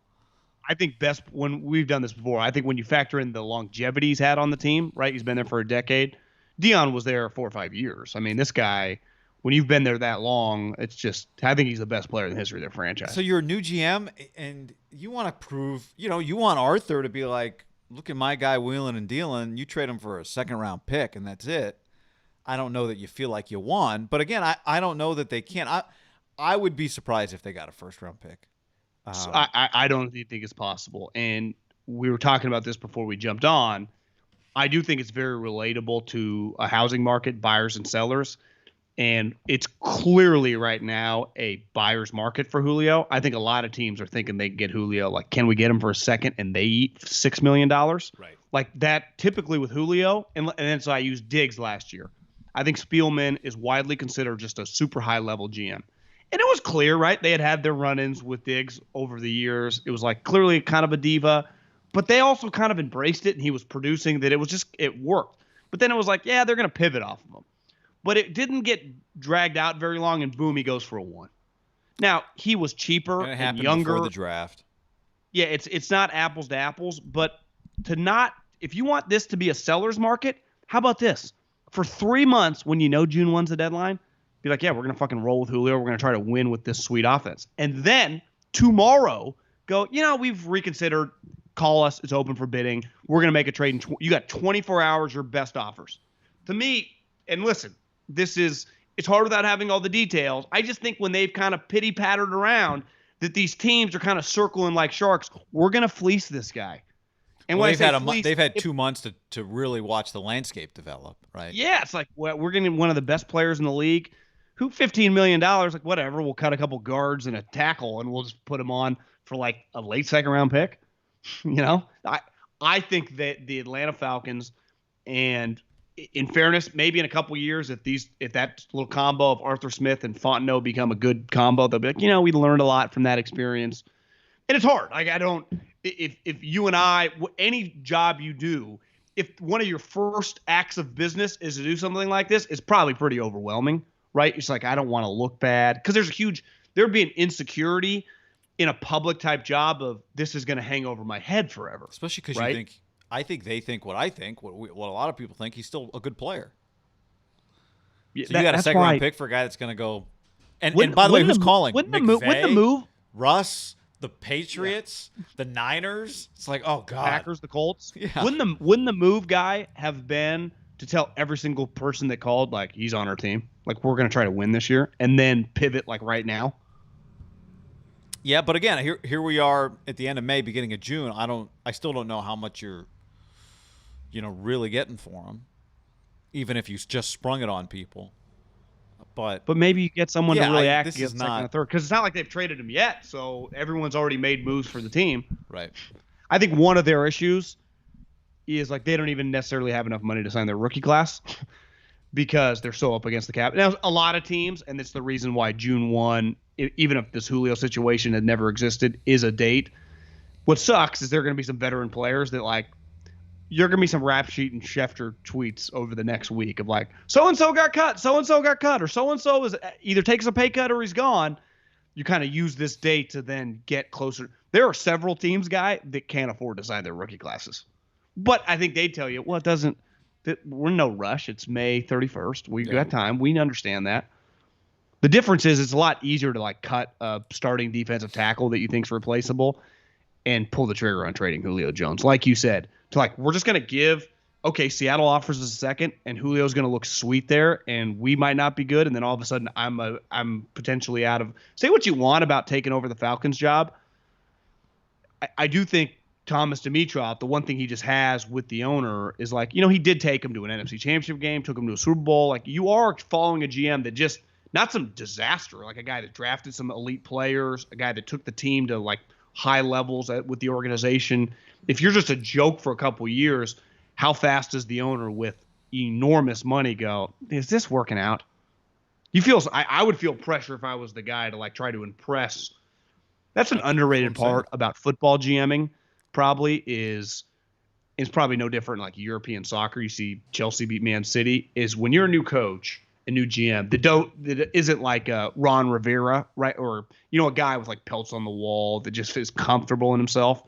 I think when we've done this before, I think when you factor in the longevity he's had on the team, right? He's been there for a decade. Dion was there 4 or 5 years. I mean, this guy, when you've been there that long, it's just, I think he's the best player in the history of their franchise. So you're a new GM and you want to prove, you want Arthur to be like, look at my guy wheeling and dealing. You trade him for a second-round pick and that's it. I don't know that you feel like you won. But again, I don't know that they can. I would be surprised if they got a first-round pick. So I don't think it's possible. And we were talking about this before we jumped on. I do think it's very relatable to a housing market, buyers and sellers. And it's clearly right now a buyer's market for Julio. I think a lot of teams are thinking they can get Julio. Like, can we get him for a second and they eat $6 million? Right. Like that typically with Julio. And then so I used Diggs last year. I think Spielman is widely considered just a super high level GM. And it was clear, right? They had their run-ins with Diggs over the years. It was like clearly kind of a diva, but they also kind of embraced it, and he was producing that it worked. But then it was like, yeah, they're going to pivot off of him. But it didn't get dragged out very long, and boom, he goes for a 1. Now, he was cheaper and it and happened younger. before the draft. Yeah, it's not apples to apples, but if you want this to be a seller's market, how about this? For 3 months, when you know June 1's the deadline, be like, yeah, we're going to fucking roll with Julio. We're going to try to win with this sweet offense. And then tomorrow go, we've reconsidered. Call us. It's open for bidding. We're going to make a trade. You got 24 hours, your best offers. To me, and listen, it's hard without having all the details. I just think when they've kind of pity-pattered around that these teams are kind of circling like sharks, we're going to fleece this guy. And they've had 2 months to really watch the landscape develop, right? Yeah, it's like, well, we're getting one of the best players in the league. Who $15 million, like whatever, we'll cut a couple guards and a tackle and we'll just put him on for like a late second round pick. I think that the Atlanta Falcons, and in fairness, maybe in a couple years, if that little combo of Arthur Smith and Fontenot become a good combo, they'll be like, we learned a lot from that experience. And it's hard. Like if you and I, any job you do, if one of your first acts of business is to do something like this, it's probably pretty overwhelming. Right? It's like, I don't want to look bad because there'd be an insecurity in a public type job of this is going to hang over my head forever. Especially because right? I think they think what I think, what a lot of people think, he's still a good player. Yeah, so you got a second round pick for a guy that's going to go. And by the way, who's calling? Wouldn't the move? Russ, the Patriots, the Niners. It's like, oh God. Packers, the Colts. Yeah. Wouldn't the move guy have been to tell every single person that called, like, he's on our team, like, we're going to try to win this year, and then pivot like right now? Yeah, but again, here we are at the end of May, beginning of June. I still don't know how much you're, really getting for him, even if you just sprung it on people. But maybe you get someone Yeah, to really I- act this is against second not- and third, because it's not like they've traded him yet. So everyone's already made moves for the team. right. I think one of their issues is like they don't even necessarily have enough money to sign their rookie class because they're so up against the cap. Now, a lot of teams, and it's the reason why June 1, even if this Julio situation had never existed, is a date. What sucks is there are going to be some veteran players that like you're going to be some rap sheet and Schefter tweets over the next week of like, so-and-so got cut, so-and-so got cut, or so-and-so is either takes a pay cut or he's gone. You kind of use this date to then get closer. There are several teams, guy, that can't afford to sign their rookie classes. But I think they tell you, well, it doesn't, we're in no rush. It's May 31st. We've got time. We understand that. The difference is it's a lot easier to like cut a starting defensive tackle that you think's replaceable and pull the trigger on trading Julio Jones. Like you said, to like, we're just going to give, okay, Seattle offers us a second and Julio's going to look sweet there and we might not be good. And then all of a sudden I'm potentially out of, say what you want about taking over the Falcons job. I do think Thomas Dimitroff, the one thing he just has with the owner is like, you know, he did take him to an NFC Championship game, took him to a Super Bowl. Like, you are following a GM that just, not some disaster, like a guy that drafted some elite players, a guy that took the team to like high levels with the organization. If you're just a joke for a couple years, how fast does the owner with enormous money go, is this working out? I would feel pressure if I was the guy to like try to impress. That's an underrated part about football GMing. Probably is probably no different in like European soccer. You see Chelsea beat Man City. Is when you're a new coach, a new GM that isn't like Ron Rivera, right? Or you know, a guy with like pelts on the wall that just is comfortable in himself.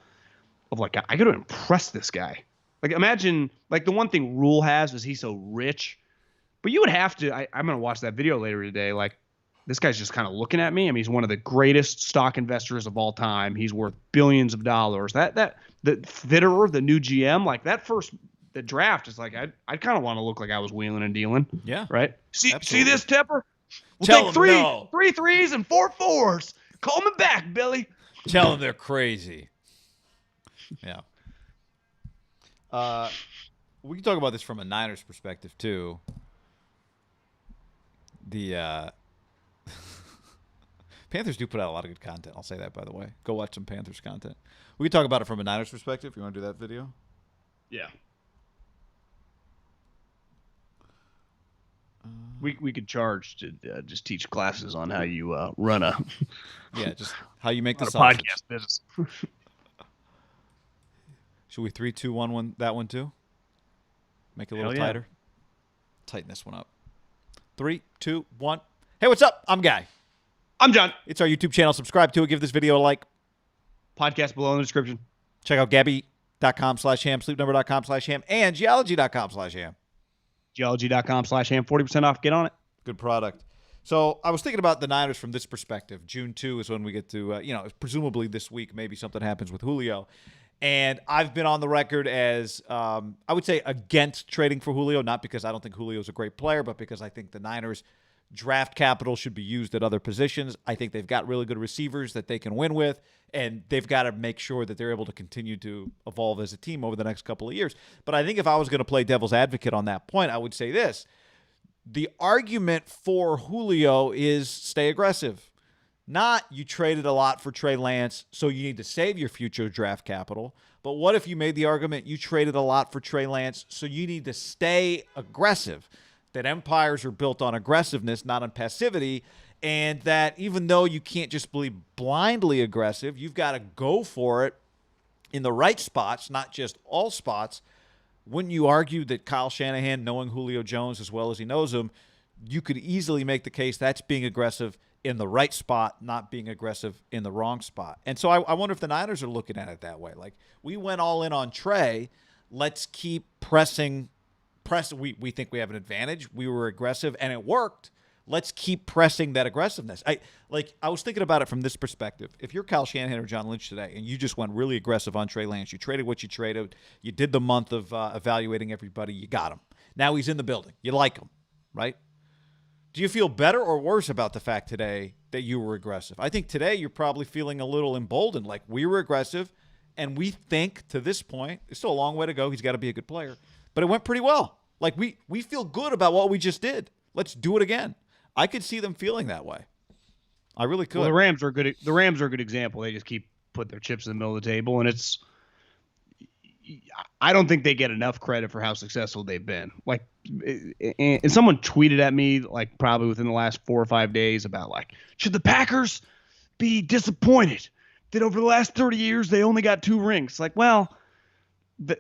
Of like, I got to impress this guy. Like, imagine like the one thing Rule has is he's so rich, but you would have to. I'm gonna watch that video later today. Like, this guy's just kind of looking at me. I mean, he's one of the greatest stock investors of all time. He's worth billions of dollars. The Fitterer, the new GM, like the draft is like, I kind of want to look like I was wheeling and dealing. Yeah. Right. See Absolutely. this, Tepper? We'll Tell take him no. three threes and 4 4s. Call me back, Billy. Tell them they're crazy. Yeah. We can talk about this from a Niners perspective too. The Panthers do put out a lot of good content. I'll say that, by the way. Go watch some Panthers content. We can talk about it from a Niners perspective. You want to do that video? Yeah. We could charge to just teach classes on how you run a Yeah, just how you make the a sausage. podcast business. Should we 3, 2, 1 that one too? Make it a little Hell yeah. tighter. Tighten this one up. 3, 2, 1. Hey, what's up? I'm Guy. I'm John. It's our YouTube channel. Subscribe to it. Give this video a like. Podcast below in the description. Check out Gabby.com/ham, sleepnumber.com/ham, and geology.com/ham. Geology.com/ham. 40% off. Get on it. Good product. So I was thinking about the Niners from this perspective. June 2 is when we get to, presumably this week, maybe something happens with Julio. And I've been on the record as, I would say, against trading for Julio, not because I don't think Julio is a great player, but because I think the Niners' draft capital should be used at other positions. I think they've got really good receivers that they can win with, and they've got to make sure that they're able to continue to evolve as a team over the next couple of years. But I think if I was going to play devil's advocate on that point, I would say this. The argument for Julio is stay aggressive. Not you traded a lot for Trey Lance, so you need to save your future draft capital. But what if you made the argument you traded a lot for Trey Lance, so you need to stay aggressive? That empires are built on aggressiveness, not on passivity, and that even though you can't just be blindly aggressive, you've got to go for it in the right spots, not just all spots. Wouldn't you argue that Kyle Shanahan, knowing Julio Jones as well as he knows him, you could easily make the case that's being aggressive in the right spot, not being aggressive in the wrong spot? And so I wonder if the Niners are looking at it that way. Like, we went all in on Trey. Let's keep pressing. We think we have an advantage. We were aggressive, and it worked. Let's keep pressing that aggressiveness. I was thinking about it from this perspective. If you're Kyle Shanahan or John Lynch today, and you just went really aggressive on Trey Lance, you traded what you traded, you did the month of evaluating everybody, you got him. Now he's in the building. You like him, right? Do you feel better or worse about the fact today that you were aggressive? I think today you're probably feeling a little emboldened, like we were aggressive, and we think to this point, it's still a long way to go. He's got to be a good player, but it went pretty well. Like we feel good about what we just did. Let's do it again. I could see them feeling that way. I really could. Well, the Rams are good. The Rams are a good example. They just keep putting their chips in the middle of the table, and I don't think they get enough credit for how successful they've been. Like, and someone tweeted at me like probably within the last 4 or 5 days about like, should the Packers be disappointed that over the last 30 years they only got 2 rings? Like, well,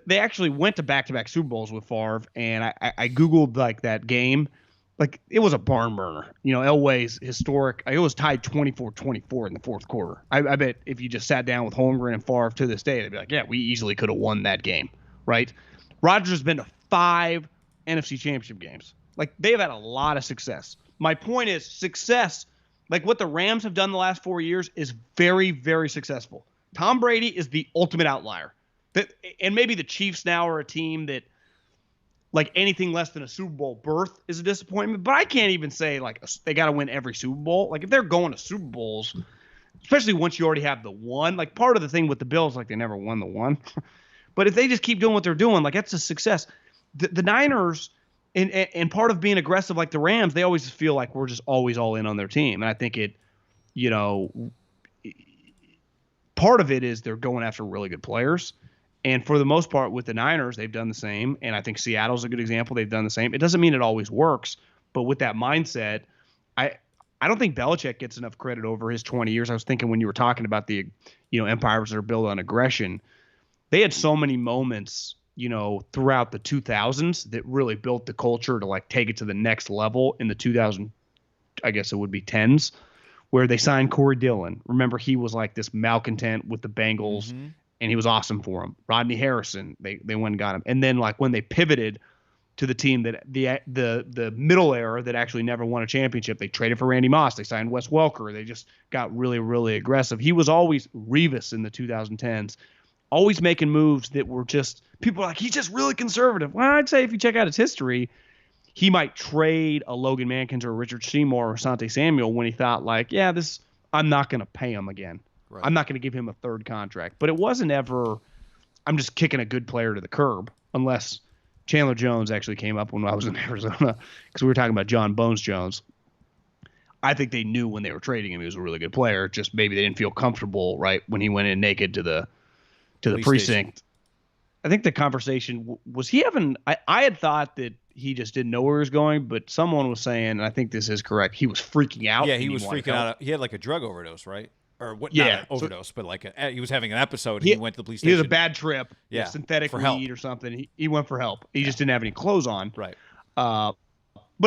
they actually went to back-to-back Super Bowls with Favre, and I googled like that game. Like, it was a barn burner. You know, Elway's historic. It was tied 24-24 in the fourth quarter. I bet if you just sat down with Holmgren and Favre to this day, they'd be like, yeah, we easily could have won that game, right? Rodgers has been to 5 NFC Championship games. Like, they've had a lot of success. My point is success, like what the Rams have done the last 4 years, is very, very successful. Tom Brady is the ultimate outlier. And maybe the Chiefs now are a team that, like, anything less than a Super Bowl berth is a disappointment. But I can't even say, like, they got to win every Super Bowl. Like, if they're going to Super Bowls, especially once you already have the one, like, part of the thing with the Bills, like, they never won the one. But if they just keep doing what they're doing, like, that's a success. The Niners, and part of being aggressive like the Rams, they always feel like we're just always all in on their team. And I think part of it is they're going after really good players. And for the most part, with the Niners, they've done the same. And I think Seattle's a good example. They've done the same. It doesn't mean it always works, but with that mindset, I don't think Belichick gets enough credit over his 20 years. I was thinking when you were talking about the, empires that are built on aggression, they had so many moments, throughout the 2000s that really built the culture to like take it to the next level in the 2000, I guess it would be 10s, where they signed Corey Dillon. Remember, he was like this malcontent with the Bengals. Mm-hmm. And he was awesome for him. Rodney Harrison, they went and got him. And then like when they pivoted to the team that the middle era that actually never won a championship, they traded for Randy Moss. They signed Wes Welker. They just got really, really aggressive. He was always Revis in the 2010s, always making moves that were just, people are like, he's just really conservative. Well, I'd say if you check out his history, he might trade a Logan Mankins or a Richard Seymour or Asante Samuel when he thought like, yeah, I'm not going to pay him again. Right. I'm not going to give him a third contract. But it wasn't ever, I'm just kicking a good player to the curb, unless Chandler Jones actually came up when I was in Arizona, because we were talking about John Bones Jones. I think they knew when they were trading him he was a really good player. Just maybe they didn't feel comfortable, right, when he went in naked to the precinct. Station. I think the conversation was he having. I had thought that he just didn't know where he was going, but someone was saying, and I think this is correct, he was freaking out. Yeah, he was freaking out. He had like a drug overdose, right? Or what? Yeah, not an overdose, but like he was having an episode. And he went to the police station. He was a bad trip. Yeah, synthetic weed help. Or something. He went for help. He just didn't have any clothes on. Right. But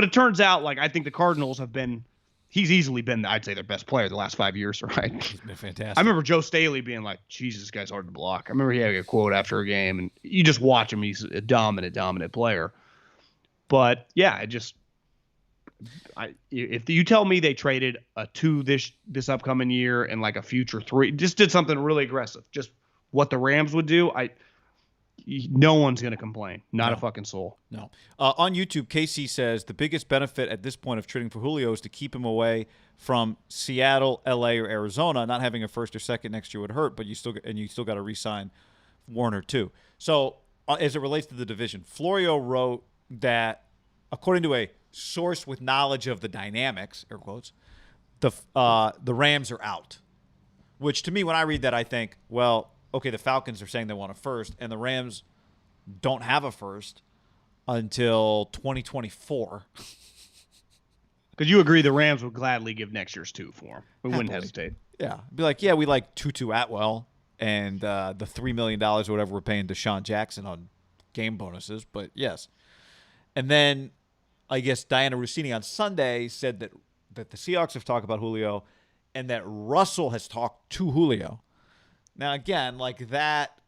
it turns out, like I think the Cardinals have been. He's easily been, I'd say, their best player the last 5 years. Right. He's been fantastic. I remember Joe Staley being like, "Jesus, this guy's hard to block." I remember he had a quote after a game, and you just watch him. He's a dominant player. But yeah, if you tell me they traded a 2 this upcoming year and like a future 3, just did something really aggressive, just what the Rams would do, no one's going to complain. Not a fucking soul. No. On YouTube, KC says the biggest benefit at this point of trading for Julio is to keep him away from Seattle, LA, or Arizona. Not having a first or second next year would hurt, but you still got to re-sign Warner too. So as it relates to the division, Florio wrote that according to a source with knowledge of the dynamics, air quotes, the Rams are out. Which to me, when I read that, I think, well, okay, the Falcons are saying they want a first, and the Rams don't have a first until 2024. Because you agree the Rams would gladly give next year's 2 for him. We wouldn't hesitate. Yeah. Be like, yeah, we like Tutu Atwell and the $3 million or whatever we're paying Deshaun Jackson on game bonuses, but yes. And then I guess Diana Rossini on Sunday said that the Seahawks have talked about Julio and that Russell has talked to Julio. Now, again, like that,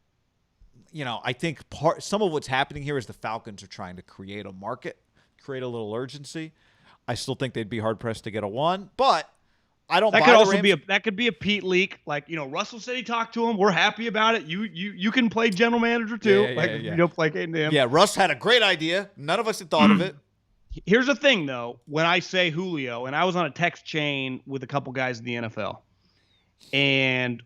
I think some of what's happening here is the Falcons are trying to create a market, create a little urgency. I still think they'd be hard-pressed to get a 1, but I don't buy the Rams. That could be a Pete leak. Like, Russell said he talked to him. We're happy about it. You can play general manager too. Placating him. Yeah, Russ had a great idea. None of us had thought of it. Here's the thing, though. When I say Julio, and I was on a text chain with a couple guys in the NFL, and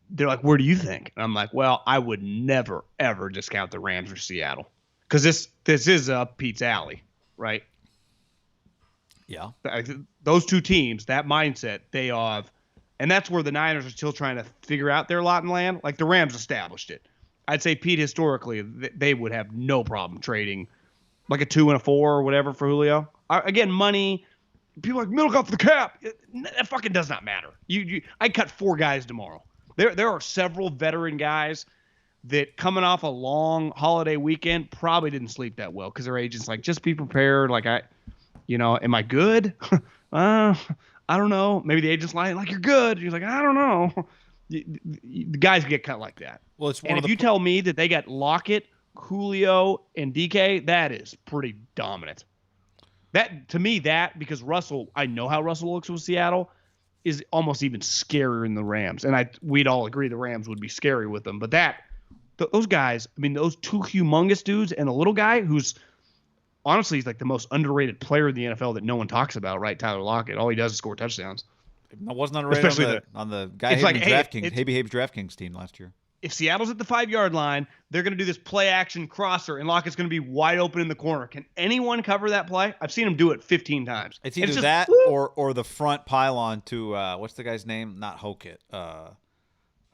they're like, "Where do you think?" And I'm like, "Well, I would never ever discount the Rams or Seattle because this is Pete's alley, right?" Yeah. Those two teams, that mindset they have, and that's where the Niners are still trying to figure out their lot and land. Like the Rams established it. I'd say, Pete, historically, they would have no problem trading like a 2 and a 4 or whatever for Julio. Again, money. People are like, milk off the cap. That fucking does not matter. I cut 4 guys tomorrow. There are several veteran guys that coming off a long holiday weekend probably didn't sleep that well because their agent's like, just be prepared. Like, am I good? I don't know. Maybe the agent's lying like, you're good. You're like, I don't know. The guys get cut like that. Well, it's one and of if you tell me that they got Lockett, Julio, and DK, that is pretty dominant. That to me, because Russell, I know how Russell looks with Seattle, is almost even scarier than the Rams. And we'd all agree the Rams would be scary with them. But those guys, I mean, those 2 humongous dudes and a little guy who's honestly he's like the most underrated player in the NFL that no one talks about, right? Tyler Lockett. All he does is score touchdowns. It wasn't underrated on the guy Habib's DraftKings team last year. If Seattle's at the 5-yard line, they're going to do this play action crosser, and Lockett's going to be wide open in the corner. Can anyone cover that play? I've seen him do it 15 times. It's either that or the front pylon to what's the guy's name? Not Hokett.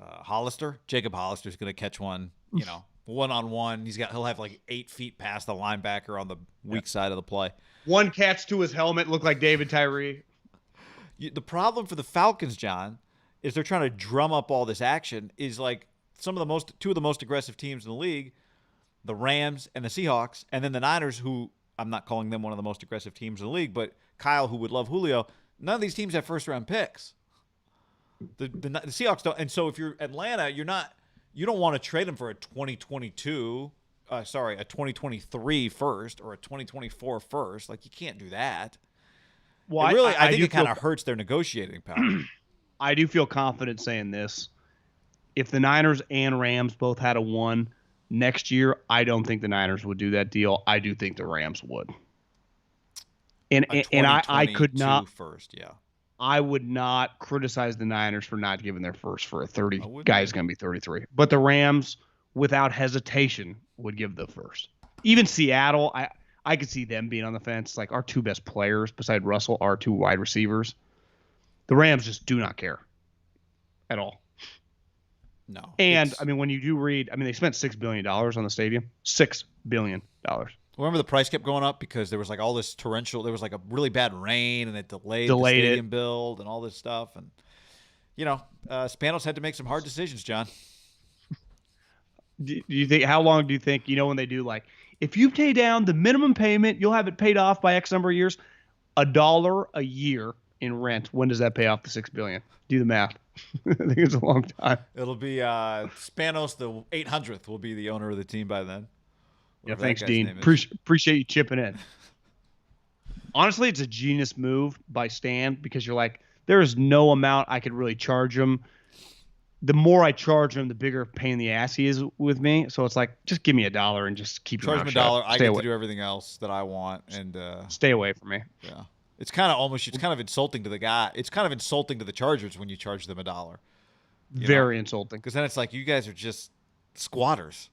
Hollister. Jacob Hollister's going to catch one. One-on-one. He'll have like 8 feet past the linebacker on the weak side of the play. One catch to his helmet looked like David Tyree. The problem for the Falcons, John, is they're trying to drum up all this action. Is like two of the most aggressive teams in the league, the Rams and the Seahawks, and then the Niners, who I'm not calling them one of the most aggressive teams in the league, but Kyle, who would love Julio, none of these teams have first-round picks. The Seahawks don't, and so if you're Atlanta, you don't want to trade them for a 2023 first or a 2024 first. Like you can't do that. Well, I think it kind of hurts their negotiating power. I do feel confident saying this. If the Niners and Rams both had a 1 next year, I don't think the Niners would do that deal. I do think the Rams would. And I could not first, yeah. I would not criticize the Niners for not giving their first for a 30 guy is going to be 33. But the Rams, without hesitation, would give the first. Even Seattle, I could see them being on the fence. Like our 2 best players beside Russell are 2 wide receivers. The Rams just do not care at all. No. And I mean, when you do read, they spent $6 billion on the stadium. $6 billion. Remember the price kept going up because there was like all this torrential, there was like a really bad rain and it delayed the stadium build and all this stuff. And, Spanos had to make some hard decisions, John. Do you think, how long do you think, when they do like, if you pay down the minimum payment, you'll have it paid off by X number of years, $1 a year in rent. When does that pay off the $6 billion? Do the math. I think it's a long time. It'll be Spanos, the 800th, will be the owner of the team by then. Yeah, thanks, Dean. Appreciate you chipping in. Honestly, it's a genius move by Stan because you're like, there is no amount I could really charge him. The more I charge him, the bigger pain in the ass he is with me. So it's like, just give me $1 and just keep charge him $1. I get to do everything else that I want and stay away from me. Yeah. It's kind of insulting to the guy. It's kind of insulting to the Chargers when you charge them $1. Very insulting. Because then it's like you guys are just squatters.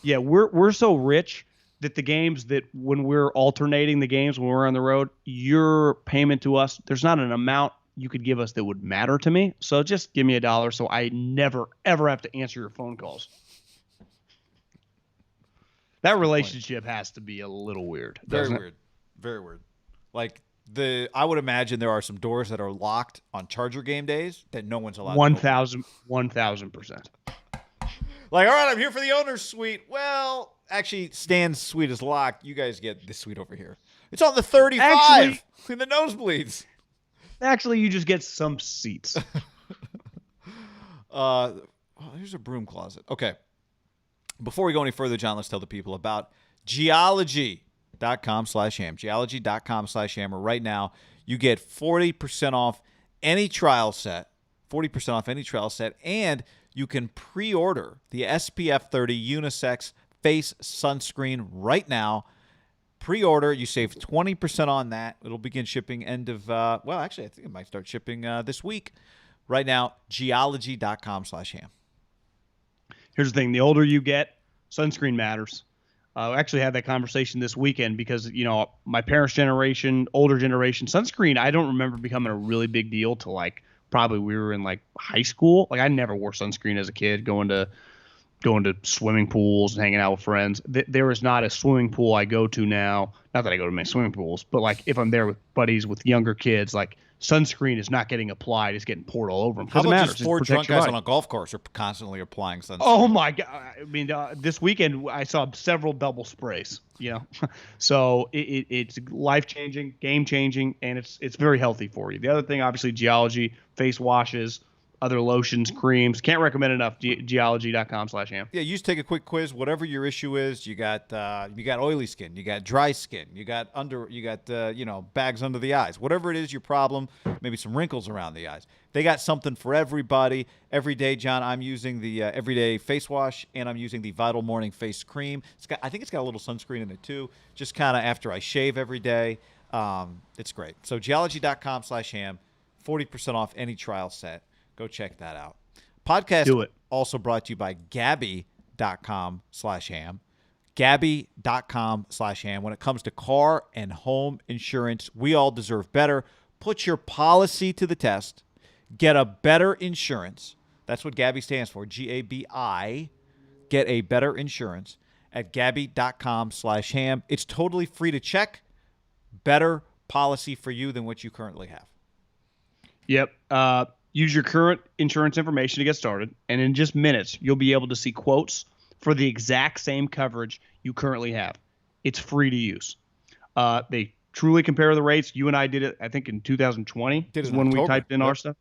Yeah, we're so rich that the games that when we're alternating the games when we're on the road, your payment to us, there's not an amount you could give us that would matter to me. So just give me $1 so I never ever have to answer your phone calls. That relationship has to be a little weird. Very weird. Very weird. Like I would imagine there are some doors that are locked on Charger game days that no one's allowed. 1,000%. Like, all right, I'm here for the owner's suite. Well, actually, Stan's suite is locked. You guys get this suite over here. It's on the 35 in the nosebleeds. Actually, you just get some seats. Here's a broom closet. Okay. Before we go any further, John, let's tell the people about Geology.com/ham. Geology.com/hammer. Right now, you get 40% off any trial set. 40% off any trial set, and you can pre-order the SPF 30 unisex face sunscreen right now. Pre-order, you save 20% on that. It'll begin shipping end of, actually, I think it might start shipping this week. Right now, Geology.com/ham. Here's the thing. The older you get, sunscreen matters. I actually had that conversation this weekend because, my parents' generation, older generation, sunscreen, I don't remember becoming a really big deal till like probably we were in like high school. Like I never wore sunscreen as a kid going to swimming pools and hanging out with friends. There is not a swimming pool I go to now. Not that I go to many swimming pools, but like if I'm there with buddies with younger kids, like sunscreen is not getting applied; it's getting poured all over them. How Because it about matters. just four It drunk protects your guys body. on a golf course are constantly applying sunscreen? Oh my god! I mean, this weekend I saw several double sprays. So it's life changing, game changing, and it's very healthy for you. The other thing, obviously, Geology face washes, other lotions, creams. Can't recommend enough. Geology.com/ham. Yeah, you just take a quick quiz. Whatever your issue is, you got oily skin, you got dry skin, you got bags under the eyes. Whatever it is, your problem, maybe some wrinkles around the eyes. They got something for everybody. Every day, John, I'm using the everyday face wash, and I'm using the Vital Morning Face Cream. I think it's got a little sunscreen in it too. Just kind of after I shave every day. It's great. So geology.com/ham, 40% off any trial set. Go check that out. Podcast Do it. Also brought to you by Gabi.com/ham. Gabi.com/ham. When it comes to car and home insurance, we all deserve better. Put your policy to the test. Get a better insurance. That's what Gabi stands for. Gabi. Get a better insurance at Gabi.com/ham. It's totally free to check. Better policy for you than what you currently have. Yep. Use your current insurance information to get started, and in just minutes, you'll be able to see quotes for the exact same coverage you currently have. It's free to use. They truly compare the rates. You and I did it, I think, in 2020 is when we typed in our stuff.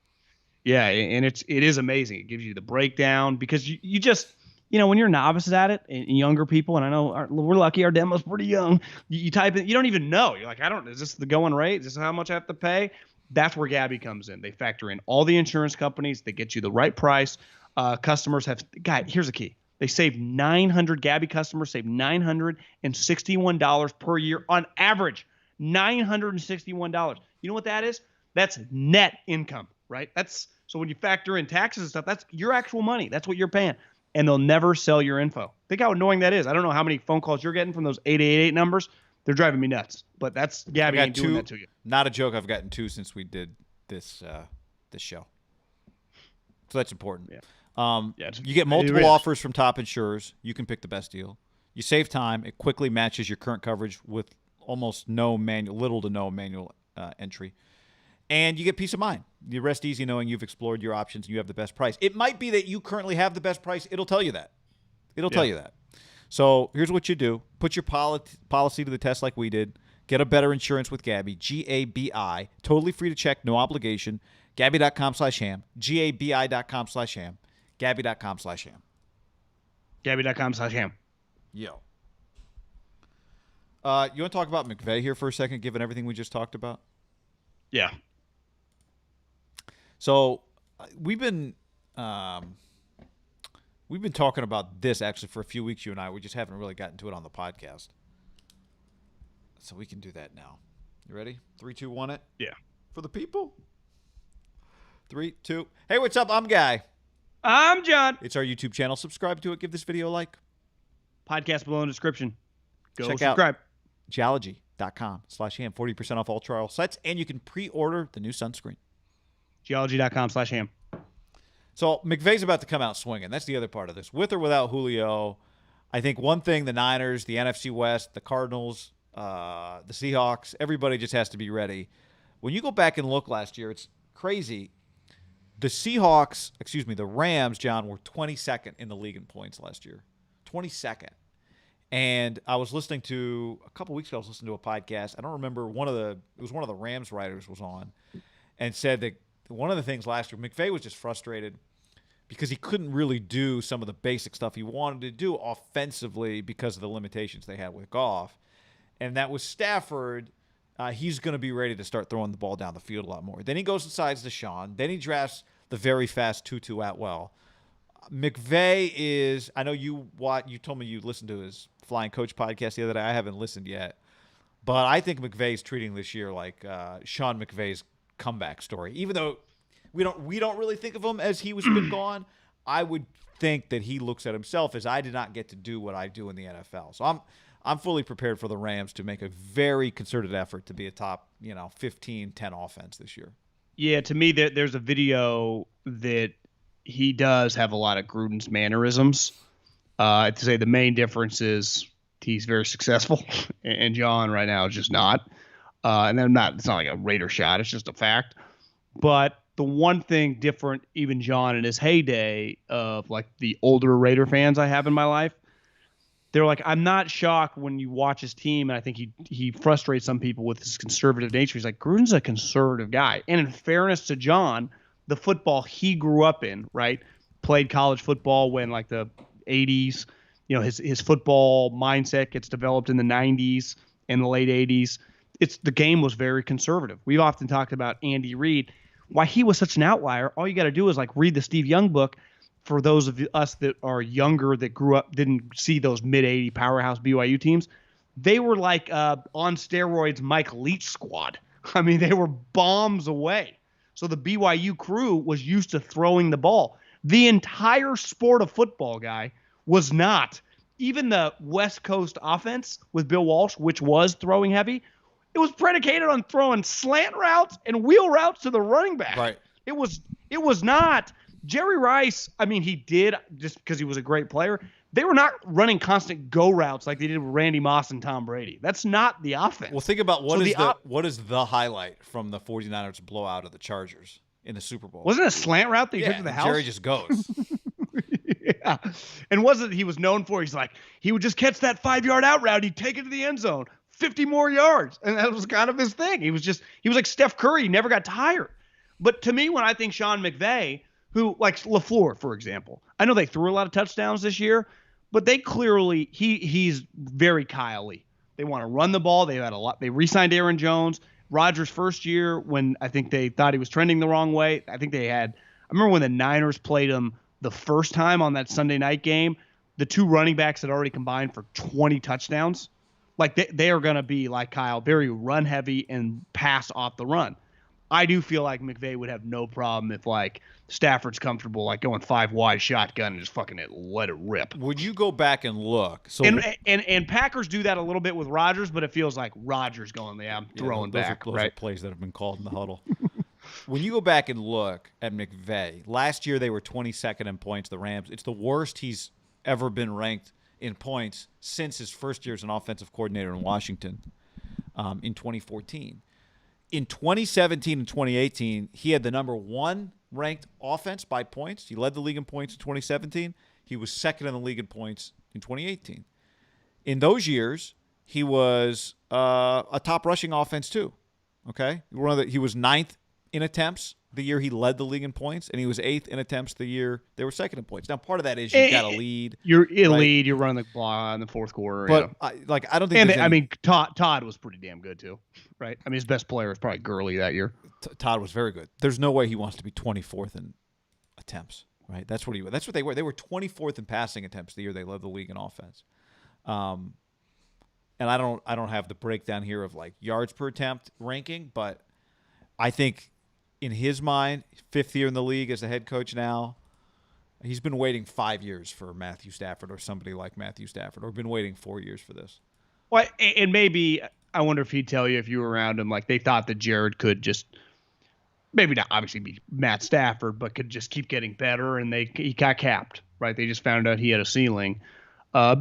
Yeah, and it is amazing. It gives you the breakdown because you just, when you're novices at it and younger people, and I know we're lucky, our demo's pretty young. You type in, you don't even know. You're like, is this the going rate? Is this how much I have to pay? That's where Gabi comes in. They factor in all the insurance companies. They get you the right price. Customers here's the key. They save Gabi customers save $961 per year on average. $961. You know what that is? That's net income, right? So when you factor in taxes and stuff, that's your actual money. That's what you're paying. And they'll never sell your info. Think how annoying that is. I don't know how many phone calls you're getting from those 888 numbers. They're driving me nuts. But that's Gabi ain't doing that to you. Not a joke. I've gotten 2 since we did this show. So that's important. Yeah. You get multiple offers from top insurers. You can pick the best deal. You save time. It quickly matches your current coverage with almost little to no manual entry. And you get peace of mind. You rest easy knowing you've explored your options and you have the best price. It might be that you currently have the best price. It'll tell you that. Tell you that. So here's what you do. Put your policy to the test like we did. Get a better insurance with Gabi. Gabi. Totally free to check. No obligation. Gabi.com/ham. Gabi.com/ham. Gabi.com/ham. Gabi.com/ham. Yo. You want to talk about McVay here for a second, given everything we just talked about? Yeah. So we've been talking about this actually for a few weeks, you and I. We just haven't really gotten to it on the podcast. So we can do that now. You ready? 3, 2, 1 it? Yeah. For the people? 3, 2. Hey, what's up? I'm Guy. I'm John. It's our YouTube channel. Subscribe to it. Give this video a like. Podcast below in the description. Go Check subscribe. out Geology.com/ham. 40% off all trial sets. And you can pre-order the new sunscreen. Geology.com/ham. So McVay's about to come out swinging. That's the other part of this. With or without Julio, I think one thing the Niners, the NFC West, the Cardinals, the Seahawks, everybody just has to be ready. When you go back and look last year, it's crazy. The Rams, John, were 22nd in the league in points last year. 22nd. And I was listening to, a couple weeks ago, I was listening to a podcast. I don't remember, it was one of the Rams writers was on and said that one of the things last year, McVay was just frustrated because he couldn't really do some of the basic stuff he wanted to do offensively because of the limitations they had with Goff. And that was Stafford. He's going to be ready to start throwing the ball down the field a lot more. Then he goes and signs Deshaun. Then he drafts the very fast Tutu Atwell. McVay is, I know you told me you listened to his Flying Coach podcast the other day. I haven't listened yet. But I think McVay's treating this year like Sean McVay's comeback story. Even though we don't really think of him as he was been gone, I would think that he looks at himself as I did not get to do what I do in the NFL. So I'm fully prepared for the Rams to make a very concerted effort to be a top, 15-10 offense this year. Yeah, to me, there's a video that he does have a lot of Gruden's mannerisms. To say the main difference is he's very successful, and John right now is just not. And then it's not like a Raider shot. It's just a fact. But the one thing different, even John in his heyday of like the older Raider fans I have in my life, they're like, I'm not shocked when you watch his team, and I think he frustrates some people with his conservative nature. He's like, Gruden's a conservative guy. And in fairness to John, the football he grew up in, right, played college football when like the 80s, his football mindset gets developed in the 90s and the late 80s. The game was very conservative. We've often talked about Andy Reid. Why he was such an outlier, all you got to do is like read the Steve Young book. For those of us that are younger, that grew up, didn't see those mid-'80 powerhouse BYU teams, they were like on steroids Mike Leach squad. I mean, they were bombs away. So the BYU crew was used to throwing the ball. The entire sport of football, guy, was not. Even the West Coast offense with Bill Walsh, which was throwing heavy, it was predicated on throwing slant routes and wheel routes to the running back. Right. It was not. Jerry Rice, I mean, he did just because he was a great player. They were not running constant go routes like they did with Randy Moss and Tom Brady. That's not the offense. Well, think about what is the highlight from the 49ers blowout of the Chargers in the Super Bowl. Wasn't it a slant route that he took to the house? Jerry just goes. Yeah. And wasn't he was known for, he's like, he would just catch that 5-yard out route. He'd take it to the end zone, 50 more yards. And that was kind of his thing. He was like Steph Curry. He never got tired. But to me, when I think Sean McVay, who like LaFleur, for example, I know they threw a lot of touchdowns this year, but they clearly, he's very Kyle-y. They want to run the ball. They had a lot. They re-signed Aaron Jones. Rodgers' first year, when I think they thought he was trending the wrong way, I remember when the Niners played him the first time on that Sunday night game, the two running backs had already combined for 20 touchdowns. Like they are going to be like Kyle, very run heavy and pass off the run. I do feel like McVay would have no problem if like Stafford's comfortable like going 5 wide shotgun and just fucking let it rip. Would you go back and look? So and Packers do that a little bit with Rodgers, but it feels like Rodgers going, I'm throwing back. Those are plays that have been called in the huddle. When you go back and look at McVay, last year they were 22nd in points, the Rams. It's the worst he's ever been ranked in points since his first year as an offensive coordinator in Washington in 2014. In 2017 and 2018, he had the number 1 ranked offense by points. He led the league in points in 2017. He was second in the league in points in 2018. In those years, he was a top rushing offense too. Okay, he was 9th in attempts the year he led the league in points, and he was 8th in attempts the year they were second in points. Now, part of that is you've got a lead. You're in a lead. You're running the ball in the fourth quarter. But I don't think. And Todd was pretty damn good too, right? I mean, his best player was probably Gurley that year. Todd was very good. There's no way he wants to be 24th in attempts, right? That's what they were. They were 24th in passing attempts the year they led the league in offense. And I don't have the breakdown here of like yards per attempt ranking, but I think in his mind, 5th year in the league as the head coach now, he's been waiting 5 years for Matthew Stafford or somebody like Matthew Stafford, or been waiting 4 years for this. Well, and maybe I wonder if he'd tell you if you were around him, like they thought that Jared could just maybe not obviously be Matt Stafford, but could just keep getting better, and he got capped, right? They just found out he had a ceiling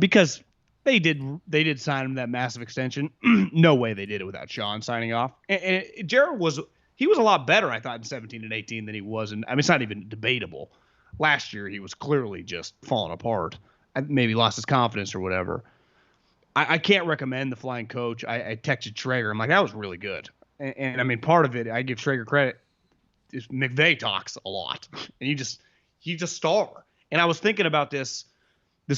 because they did sign him that massive extension. No way they did it without Sean signing off. And Jared was a lot better, I thought, in 17 and 18 than he was in. I mean, it's not even debatable. Last year, he was clearly just falling apart. Maybe lost his confidence or whatever. I can't recommend the Flying Coach. I texted Traeger. I'm like, that was really good. And I mean, part of it, I give Traeger credit, is McVay talks a lot. And he's a star. And I was thinking about this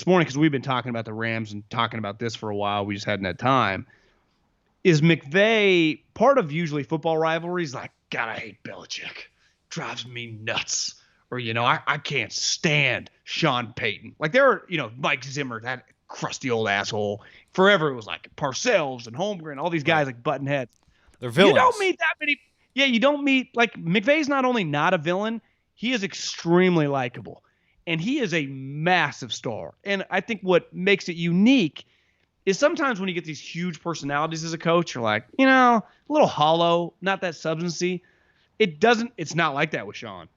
morning because we've been talking about the Rams and talking about this for a while. We just hadn't had time. Is McVay part of usually football rivalries? Like, God, I hate Belichick. Drives me nuts. Or, I can't stand Sean Payton. Like, there are, Mike Zimmer, that crusty old asshole. Forever it was like Parcells and Holmgren, all these guys like button heads. They're villains. You don't meet that many. Yeah, you don't meet, like, McVay's not only not a villain, he is extremely likable. and he is a massive star. And I think what makes it unique is sometimes when you get these huge personalities as a coach, you're like, a little hollow, not that substancy. It's not like that with Sean.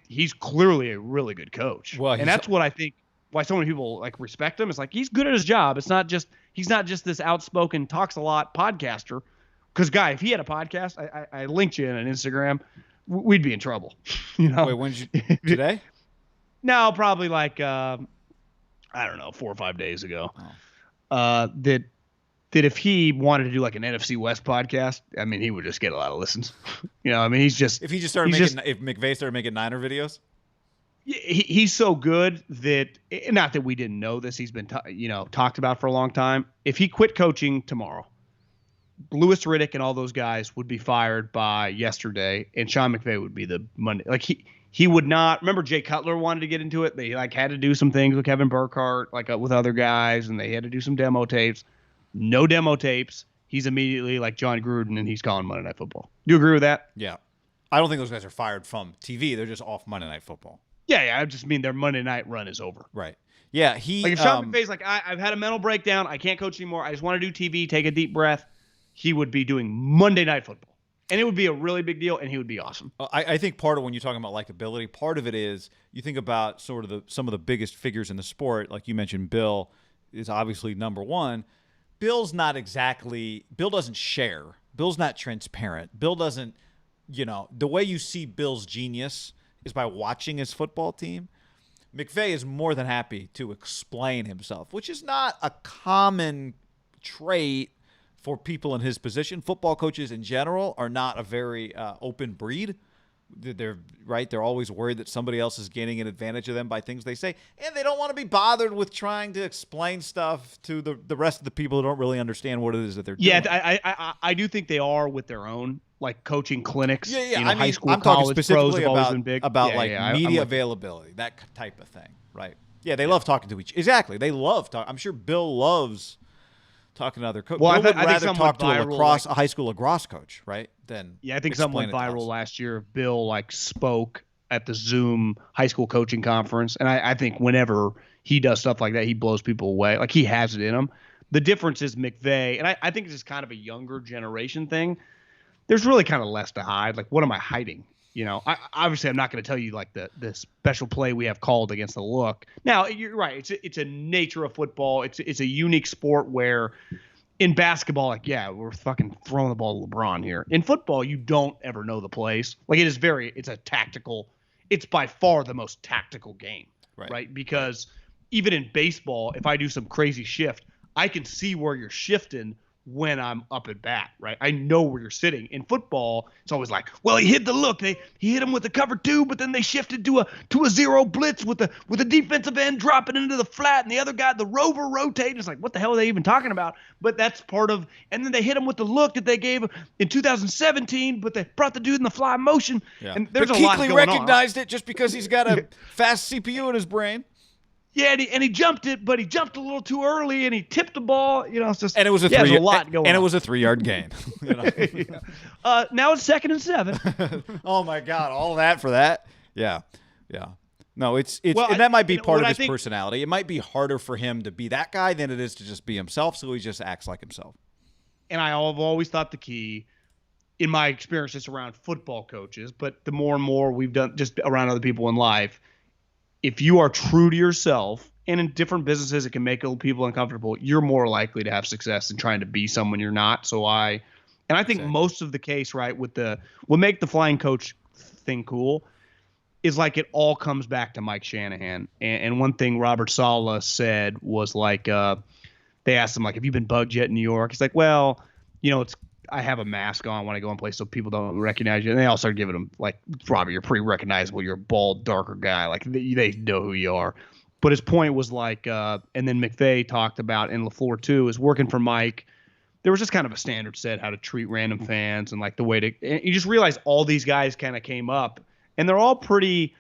He's clearly a really good coach. Well, and that's what I think why so many people respect him. It's like he's good at his job. He's not just this outspoken, talks a lot podcaster. Because Guy, if he had a podcast, I linked you in an Instagram, we'd be in trouble. Wait, when did you today? No, probably I don't know, 4 or 5 days ago. Oh. That if he wanted to do an NFC West podcast, I mean, he would just get a lot of listens. He's just if he just started making if McVay started making Niner videos. He's so good that, not that we didn't know this, he's been talked about for a long time. If he quit coaching tomorrow, Louis Riddick and all those guys would be fired by yesterday, and Sean McVay would be the Monday. He would not. Remember, Jay Cutler wanted to get into it. They had to do some things with Kevin Burkhardt, with other guys, and they had to do some demo tapes. No demo tapes. He's immediately like John Gruden, and he's calling Monday Night Football. Do you agree with that? Yeah, I don't think those guys are fired from TV. They're just off Monday Night Football. Yeah. I just mean their Monday night run is over. Right. Yeah. If Sean McVay's I've had a mental breakdown. I can't coach anymore. I just want to do TV. Take a deep breath. He would be doing Monday Night Football. And it would be a really big deal, and he would be awesome. I think part of when you're talking about likability, part of it is you think about sort of some of the biggest figures in the sport. Like you mentioned, Bill is obviously number one. Bill doesn't share. Bill's not transparent. Bill doesn't, the way you see Bill's genius is by watching his football team. McVay is more than happy to explain himself, which is not a common trait for people in his position. Football coaches in general are not a very open breed. They're right. They're always worried that somebody else is gaining an advantage of them by things they say, and they don't want to be bothered with trying to explain stuff to the rest of the people who don't really understand what it is that they're doing. Yeah, I do think they are with their own coaching clinics. Yeah. High school, I'm college, talking specifically pros have always been big. about media availability, that type of thing. Right. Yeah, they love talking to exactly. They love talking. I'm sure Bill loves talking to other coaches. Well, Bill would I think rather talk to a high school lacrosse coach, right? Than I think something went viral last year. Bill spoke at the Zoom high school coaching conference, and I think whenever he does stuff like that, he blows people away. He has it in him. The difference is McVay, and I think it's just kind of a younger generation thing. There's really kind of less to hide. What am I hiding? Obviously I'm not going to tell you the special play we have called against the look. Now you're right. It's a nature of football. It's a unique sport where in basketball, we're fucking throwing the ball to LeBron here. In football, you don't ever know the plays. It's a tactical. It's by far the most tactical game, right? Because even in baseball, if I do some crazy shift, I can see where you're shifting when I'm up at bat, right? I know where you're sitting. In football, it's always he hit the look. He hit him with the cover two, but then they shifted to a zero blitz with the defensive end dropping into the flat, and the other guy, the rover, rotating. It's what the hell are they even talking about? But that's part of. And then they hit him with the look that they gave in 2017, but they brought the dude in the fly motion. Yeah. And there's but a lot going on. Kuechly recognized it just because he's got a fast CPU in his brain. Yeah, and he jumped it, but he jumped a little too early, and he tipped the ball. It's just and it was a there's a lot going on. And it was a 3-yard gain. Now it's 2nd and 7. Oh my God, all that for that? Yeah. No, it's and that might be part of his personality. It might be harder for him to be that guy than it is to just be himself. So he just acts like himself. And I've always thought the key, in my experience, just around football coaches, but the more and more we've done just around other people in life. If you are true to yourself, and in different businesses it can make people uncomfortable, you're more likely to have success than trying to be someone you're not. I think most of the case, right, with what make the flying coach thing cool is it all comes back to Mike Shanahan. And one thing Robert Saleh said was they asked him have you been bugged yet in New York? He's well, I have a mask on when I go in place so people don't recognize you. And they all started giving him Robbie, you're pretty recognizable. You're a bald, darker guy. They know who you are. But his point was and then McVay talked about, and LaFleur too, is working for Mike. There was just kind of a standard set how to treat random fans and the way to, and you just realize all these guys kind of came up and they're all pretty.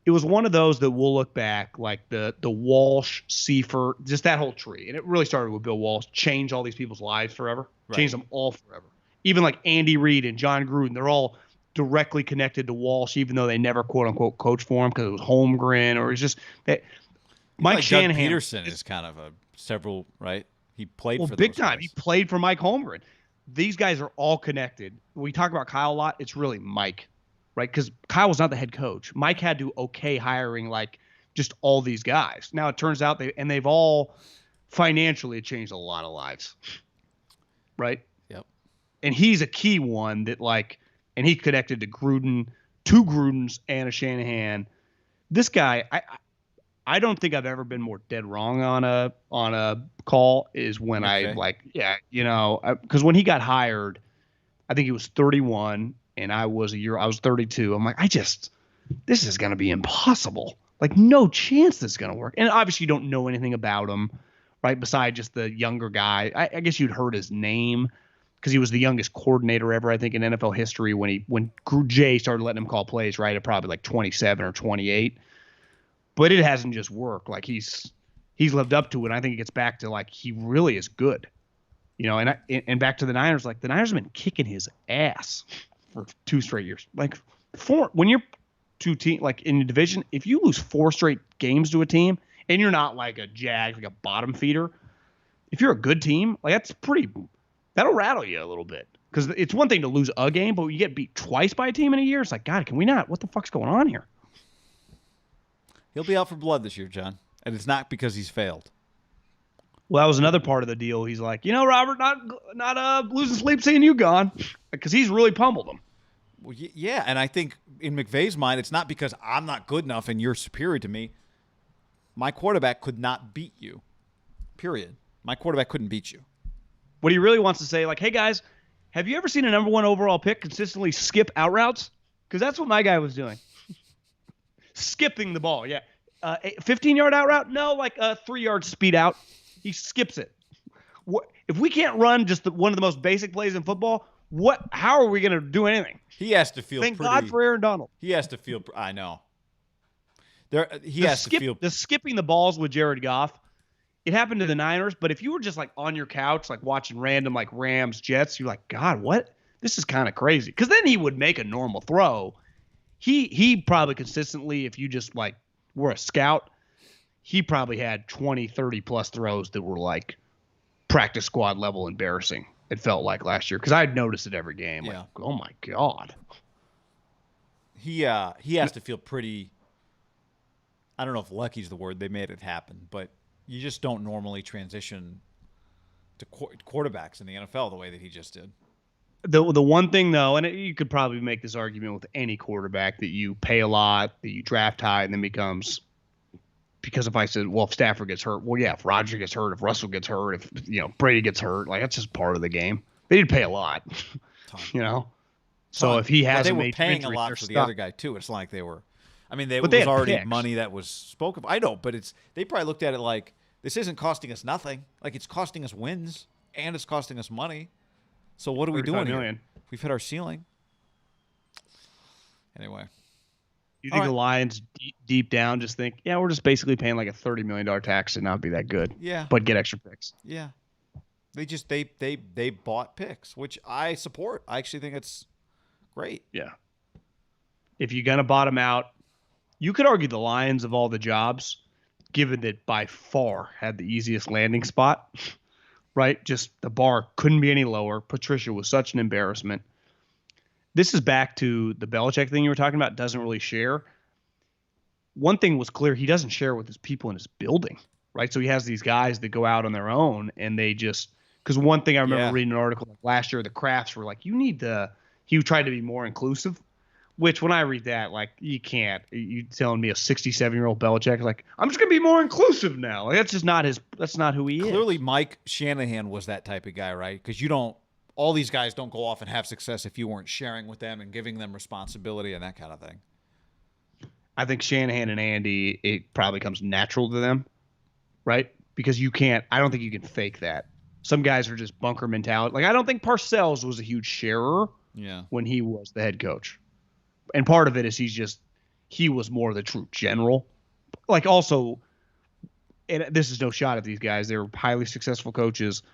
It was one of those that we'll look back the Walsh, Seifert, just that whole tree. And it really started with Bill Walsh, changed all these people's lives forever. Right. Changed them all forever. Even Andy Reid and John Gruden, they're all directly connected to Walsh, even though they never quote unquote coach for him because it was Holmgren or it's just that. Mike like Shanahan. Doug Peterson is kind of a several, right? He played for big those time. guys. He played for Mike Holmgren. These guys are all connected. When we talk about Kyle a lot, it's really Mike, right? Because Kyle was not the head coach. Mike had to hiring like just all these guys. Now it turns out they've all financially changed a lot of lives, right? Yep. And he's a key one that and he connected to Gruden, two Grudens and a Shanahan. This guy, I don't think I've ever been more dead wrong on a call is when Okay. because when he got hired, I think he was 31 and I was 32. I'm like, this is going to be impossible. Like no chance this is going to work. And obviously you don't know anything about him, right? Besides just the younger guy. I guess you'd heard his name because he was the youngest coordinator ever, I think, in NFL history when Jay started letting him call plays, right? At probably like 27 or 28. But it hasn't just worked. Like he's lived up to it. And I think it gets back to like he really is good, and back to the Niners. Like the Niners have been kicking his ass for 2 straight years. Like when you're two team like in the division, if you lose 4 straight games to a team and you're not like a Jag, like a bottom feeder, if you're a good team, like that'll rattle you a little bit. Because it's one thing to lose a game, but when you get beat twice by a team in a year, it's like, God, can we not? What the fuck's going on here? He'll be out for blood this year, John. And it's not because he's failed. Well, that was another part of the deal. He's like, Robert, not losing sleep seeing you gone, because he's really pummeled him. Well, yeah, and I think in McVay's mind, it's not because I'm not good enough and you're superior to me. My quarterback could not beat you. Period. My quarterback couldn't beat you. What he really wants to say, like, hey guys, have you ever seen a number 1 overall pick consistently skip out routes? Because that's what my guy was doing. Skipping the ball, yeah. 15-yard out route? No, like a 3-yard speed out. He skips it. If we can't run just one of the most basic plays in football, how are we going to do anything? He has to feel Thank God for Aaron Donald. He has to feel – I know. The skipping the balls with Jared Goff, it happened to the Niners, but if you were just like on your couch, like watching random like Rams, Jets, you're like, God, what? This is kind of crazy. Because then he would make a normal throw. He probably consistently, if you just like were a scout, he probably had 20, 30 plus throws that were like practice squad level embarrassing. It felt like last year because I'd noticed it every game. Yeah. Like, oh my God. He has to feel pretty. I don't know if lucky's the word. They made it happen, but you just don't normally transition to quarterbacks in the NFL the way that he just did. The one thing though, and you could probably make this argument with any quarterback that you pay a lot, that you draft high, and then becomes because if I said, well, if Stafford gets hurt, well, yeah, if Roger gets hurt, if Russell gets hurt, if Brady gets hurt, like that's just part of the game. They did pay a lot, So if he has, they were paying a lot for the other guy too. It's like they were. I mean, it was already picks. Money that was spoken. I know, but they probably looked at it like this isn't costing us nothing. Like it's costing us wins and it's costing us money. So what are we doing here? We've hit our ceiling. Anyway. You think the Lions deep down just think, yeah, we're just basically paying like a $30 million tax and not be that good. Yeah. But get extra picks. Yeah. They bought picks, which I support. I actually think it's great. Yeah. If you're going to bottom out, you could argue the Lions of all the jobs, given that by far had the easiest landing spot. Right? Just the bar couldn't be any lower. Patricia was such an embarrassment. This is back to the Belichick thing you were talking about, doesn't really share. One thing was clear, he doesn't share with his people in his building, right? So he has these guys that go out on their own and they just – because one thing I remember reading an article last year, the Crafts were like, he tried to be more inclusive, which when I read that, like you can't – you telling me a 67-year-old Belichick is like, I'm just going to be more inclusive now. Like, that's just not that's not who he is. Clearly Mike Shanahan was that type of guy, right? Because all these guys don't go off and have success if you weren't sharing with them and giving them responsibility and that kind of thing. I think Shanahan and Andy, it probably comes natural to them, right? Because I don't think you can fake that. Some guys are just bunker mentality. Like, I don't think Parcells was a huge sharer when he was the head coach. And part of it is he was more the true general. Like, also, and this is no shot at these guys. They're highly successful coaches.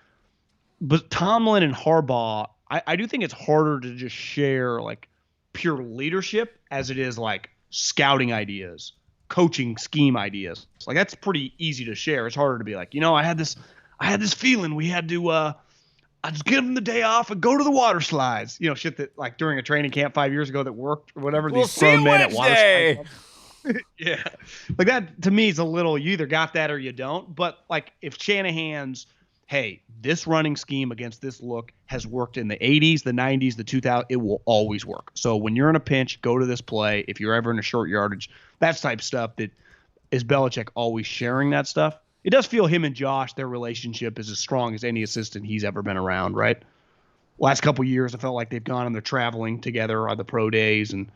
But Tomlin and Harbaugh, I do think it's harder to just share, like, pure leadership as it is like scouting ideas, coaching scheme ideas. Like that's pretty easy to share. It's harder to be like, I had this feeling we had to I just give them the day off and go to the water slides. Shit that like during a training camp 5 years ago that worked or whatever. We'll these grown see men at water Wednesday. slides. Yeah. Like that to me is a little, you either got that or you don't. But like if Shanahan's, hey, this running scheme against this look has worked in the 80s, the 90s, the 2000s, it will always work. So when you're in a pinch, go to this play. If you're ever in a short yardage, that's type stuff that is Belichick always sharing that stuff. It does feel him and Josh, their relationship is as strong as any assistant he's ever been around, right? Last couple of years, I felt like they've gone and they're traveling together on the pro days and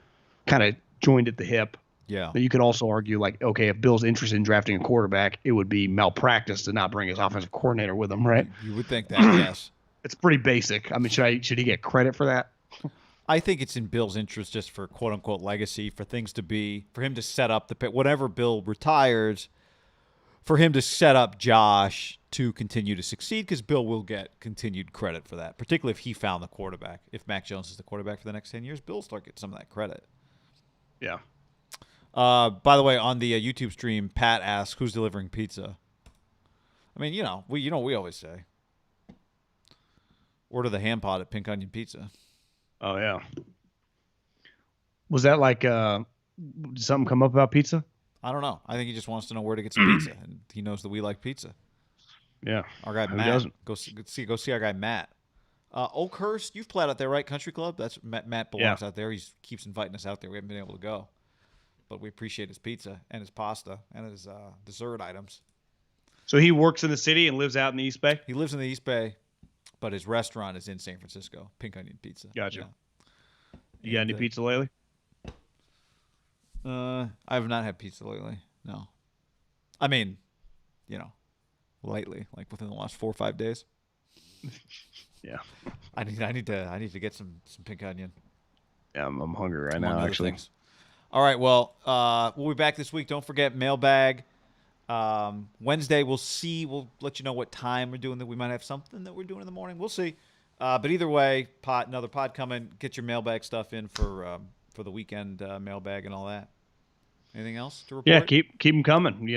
kind of joined at the hip. Yeah. But you could also argue, like, okay, if Bill's interested in drafting a quarterback, it would be malpractice to not bring his offensive coordinator with him, right? You would think that, yes. It's pretty basic. I mean, should he get credit for that? I think it's in Bill's interest just for quote unquote legacy, for things to be, for him to set up whenever Bill retires, for him to set up Josh to continue to succeed, because Bill will get continued credit for that, particularly if he found the quarterback. If Mac Jones is the quarterback for the next 10 years, Bill will start getting some of that credit. Yeah. By the way, on the YouTube stream, Pat asks, "Who's delivering pizza?" I mean, we always say, order the ham pod at Pink Onion Pizza. Oh yeah. Was that like did something come up about pizza? I don't know. I think he just wants to know where to get some pizza, and he knows that we like pizza. Yeah. Our guy Who Matt. doesn't? Go see our guy Matt. Oakhurst, you've played out there, right? Country Club. That's Matt belongs out there. He keeps inviting us out there. We haven't been able to go, but we appreciate his pizza and his pasta and his dessert items. So he works in the city and lives out in the East Bay? He lives in the East Bay, but his restaurant is in San Francisco. Pink Onion Pizza. Gotcha. Yeah. You got any pizza lately? I have not had pizza lately. No. I mean, lately, like within the last 4 or 5 days. Yeah. I need to get some Pink Onion. Yeah, I'm hungry right among now, other actually. things. All right, well, we'll be back this week. Don't forget mailbag. Wednesday, we'll let you know what time we're doing that. We might have something that we're doing in the morning. We'll see. But either way, another pod coming. Get your mailbag stuff in for the weekend mailbag and all that. Anything else to report? Yeah, keep them coming.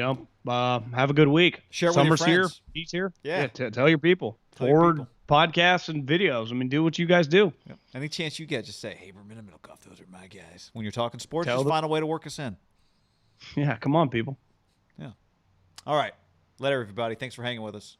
Have a good week. Share with your Summer's here. friends. He's here. Yeah. Tell your people. Tell your Forward people. podcasts and videos. I mean, do what you guys do. Yep. Any chance you get, just say, "Hey, we're Middle Cuff. Those are my guys." When you're talking sports, Tell just them. find a way to work us in. Yeah, come on, people. Yeah. All right. Later, everybody. Thanks for hanging with us.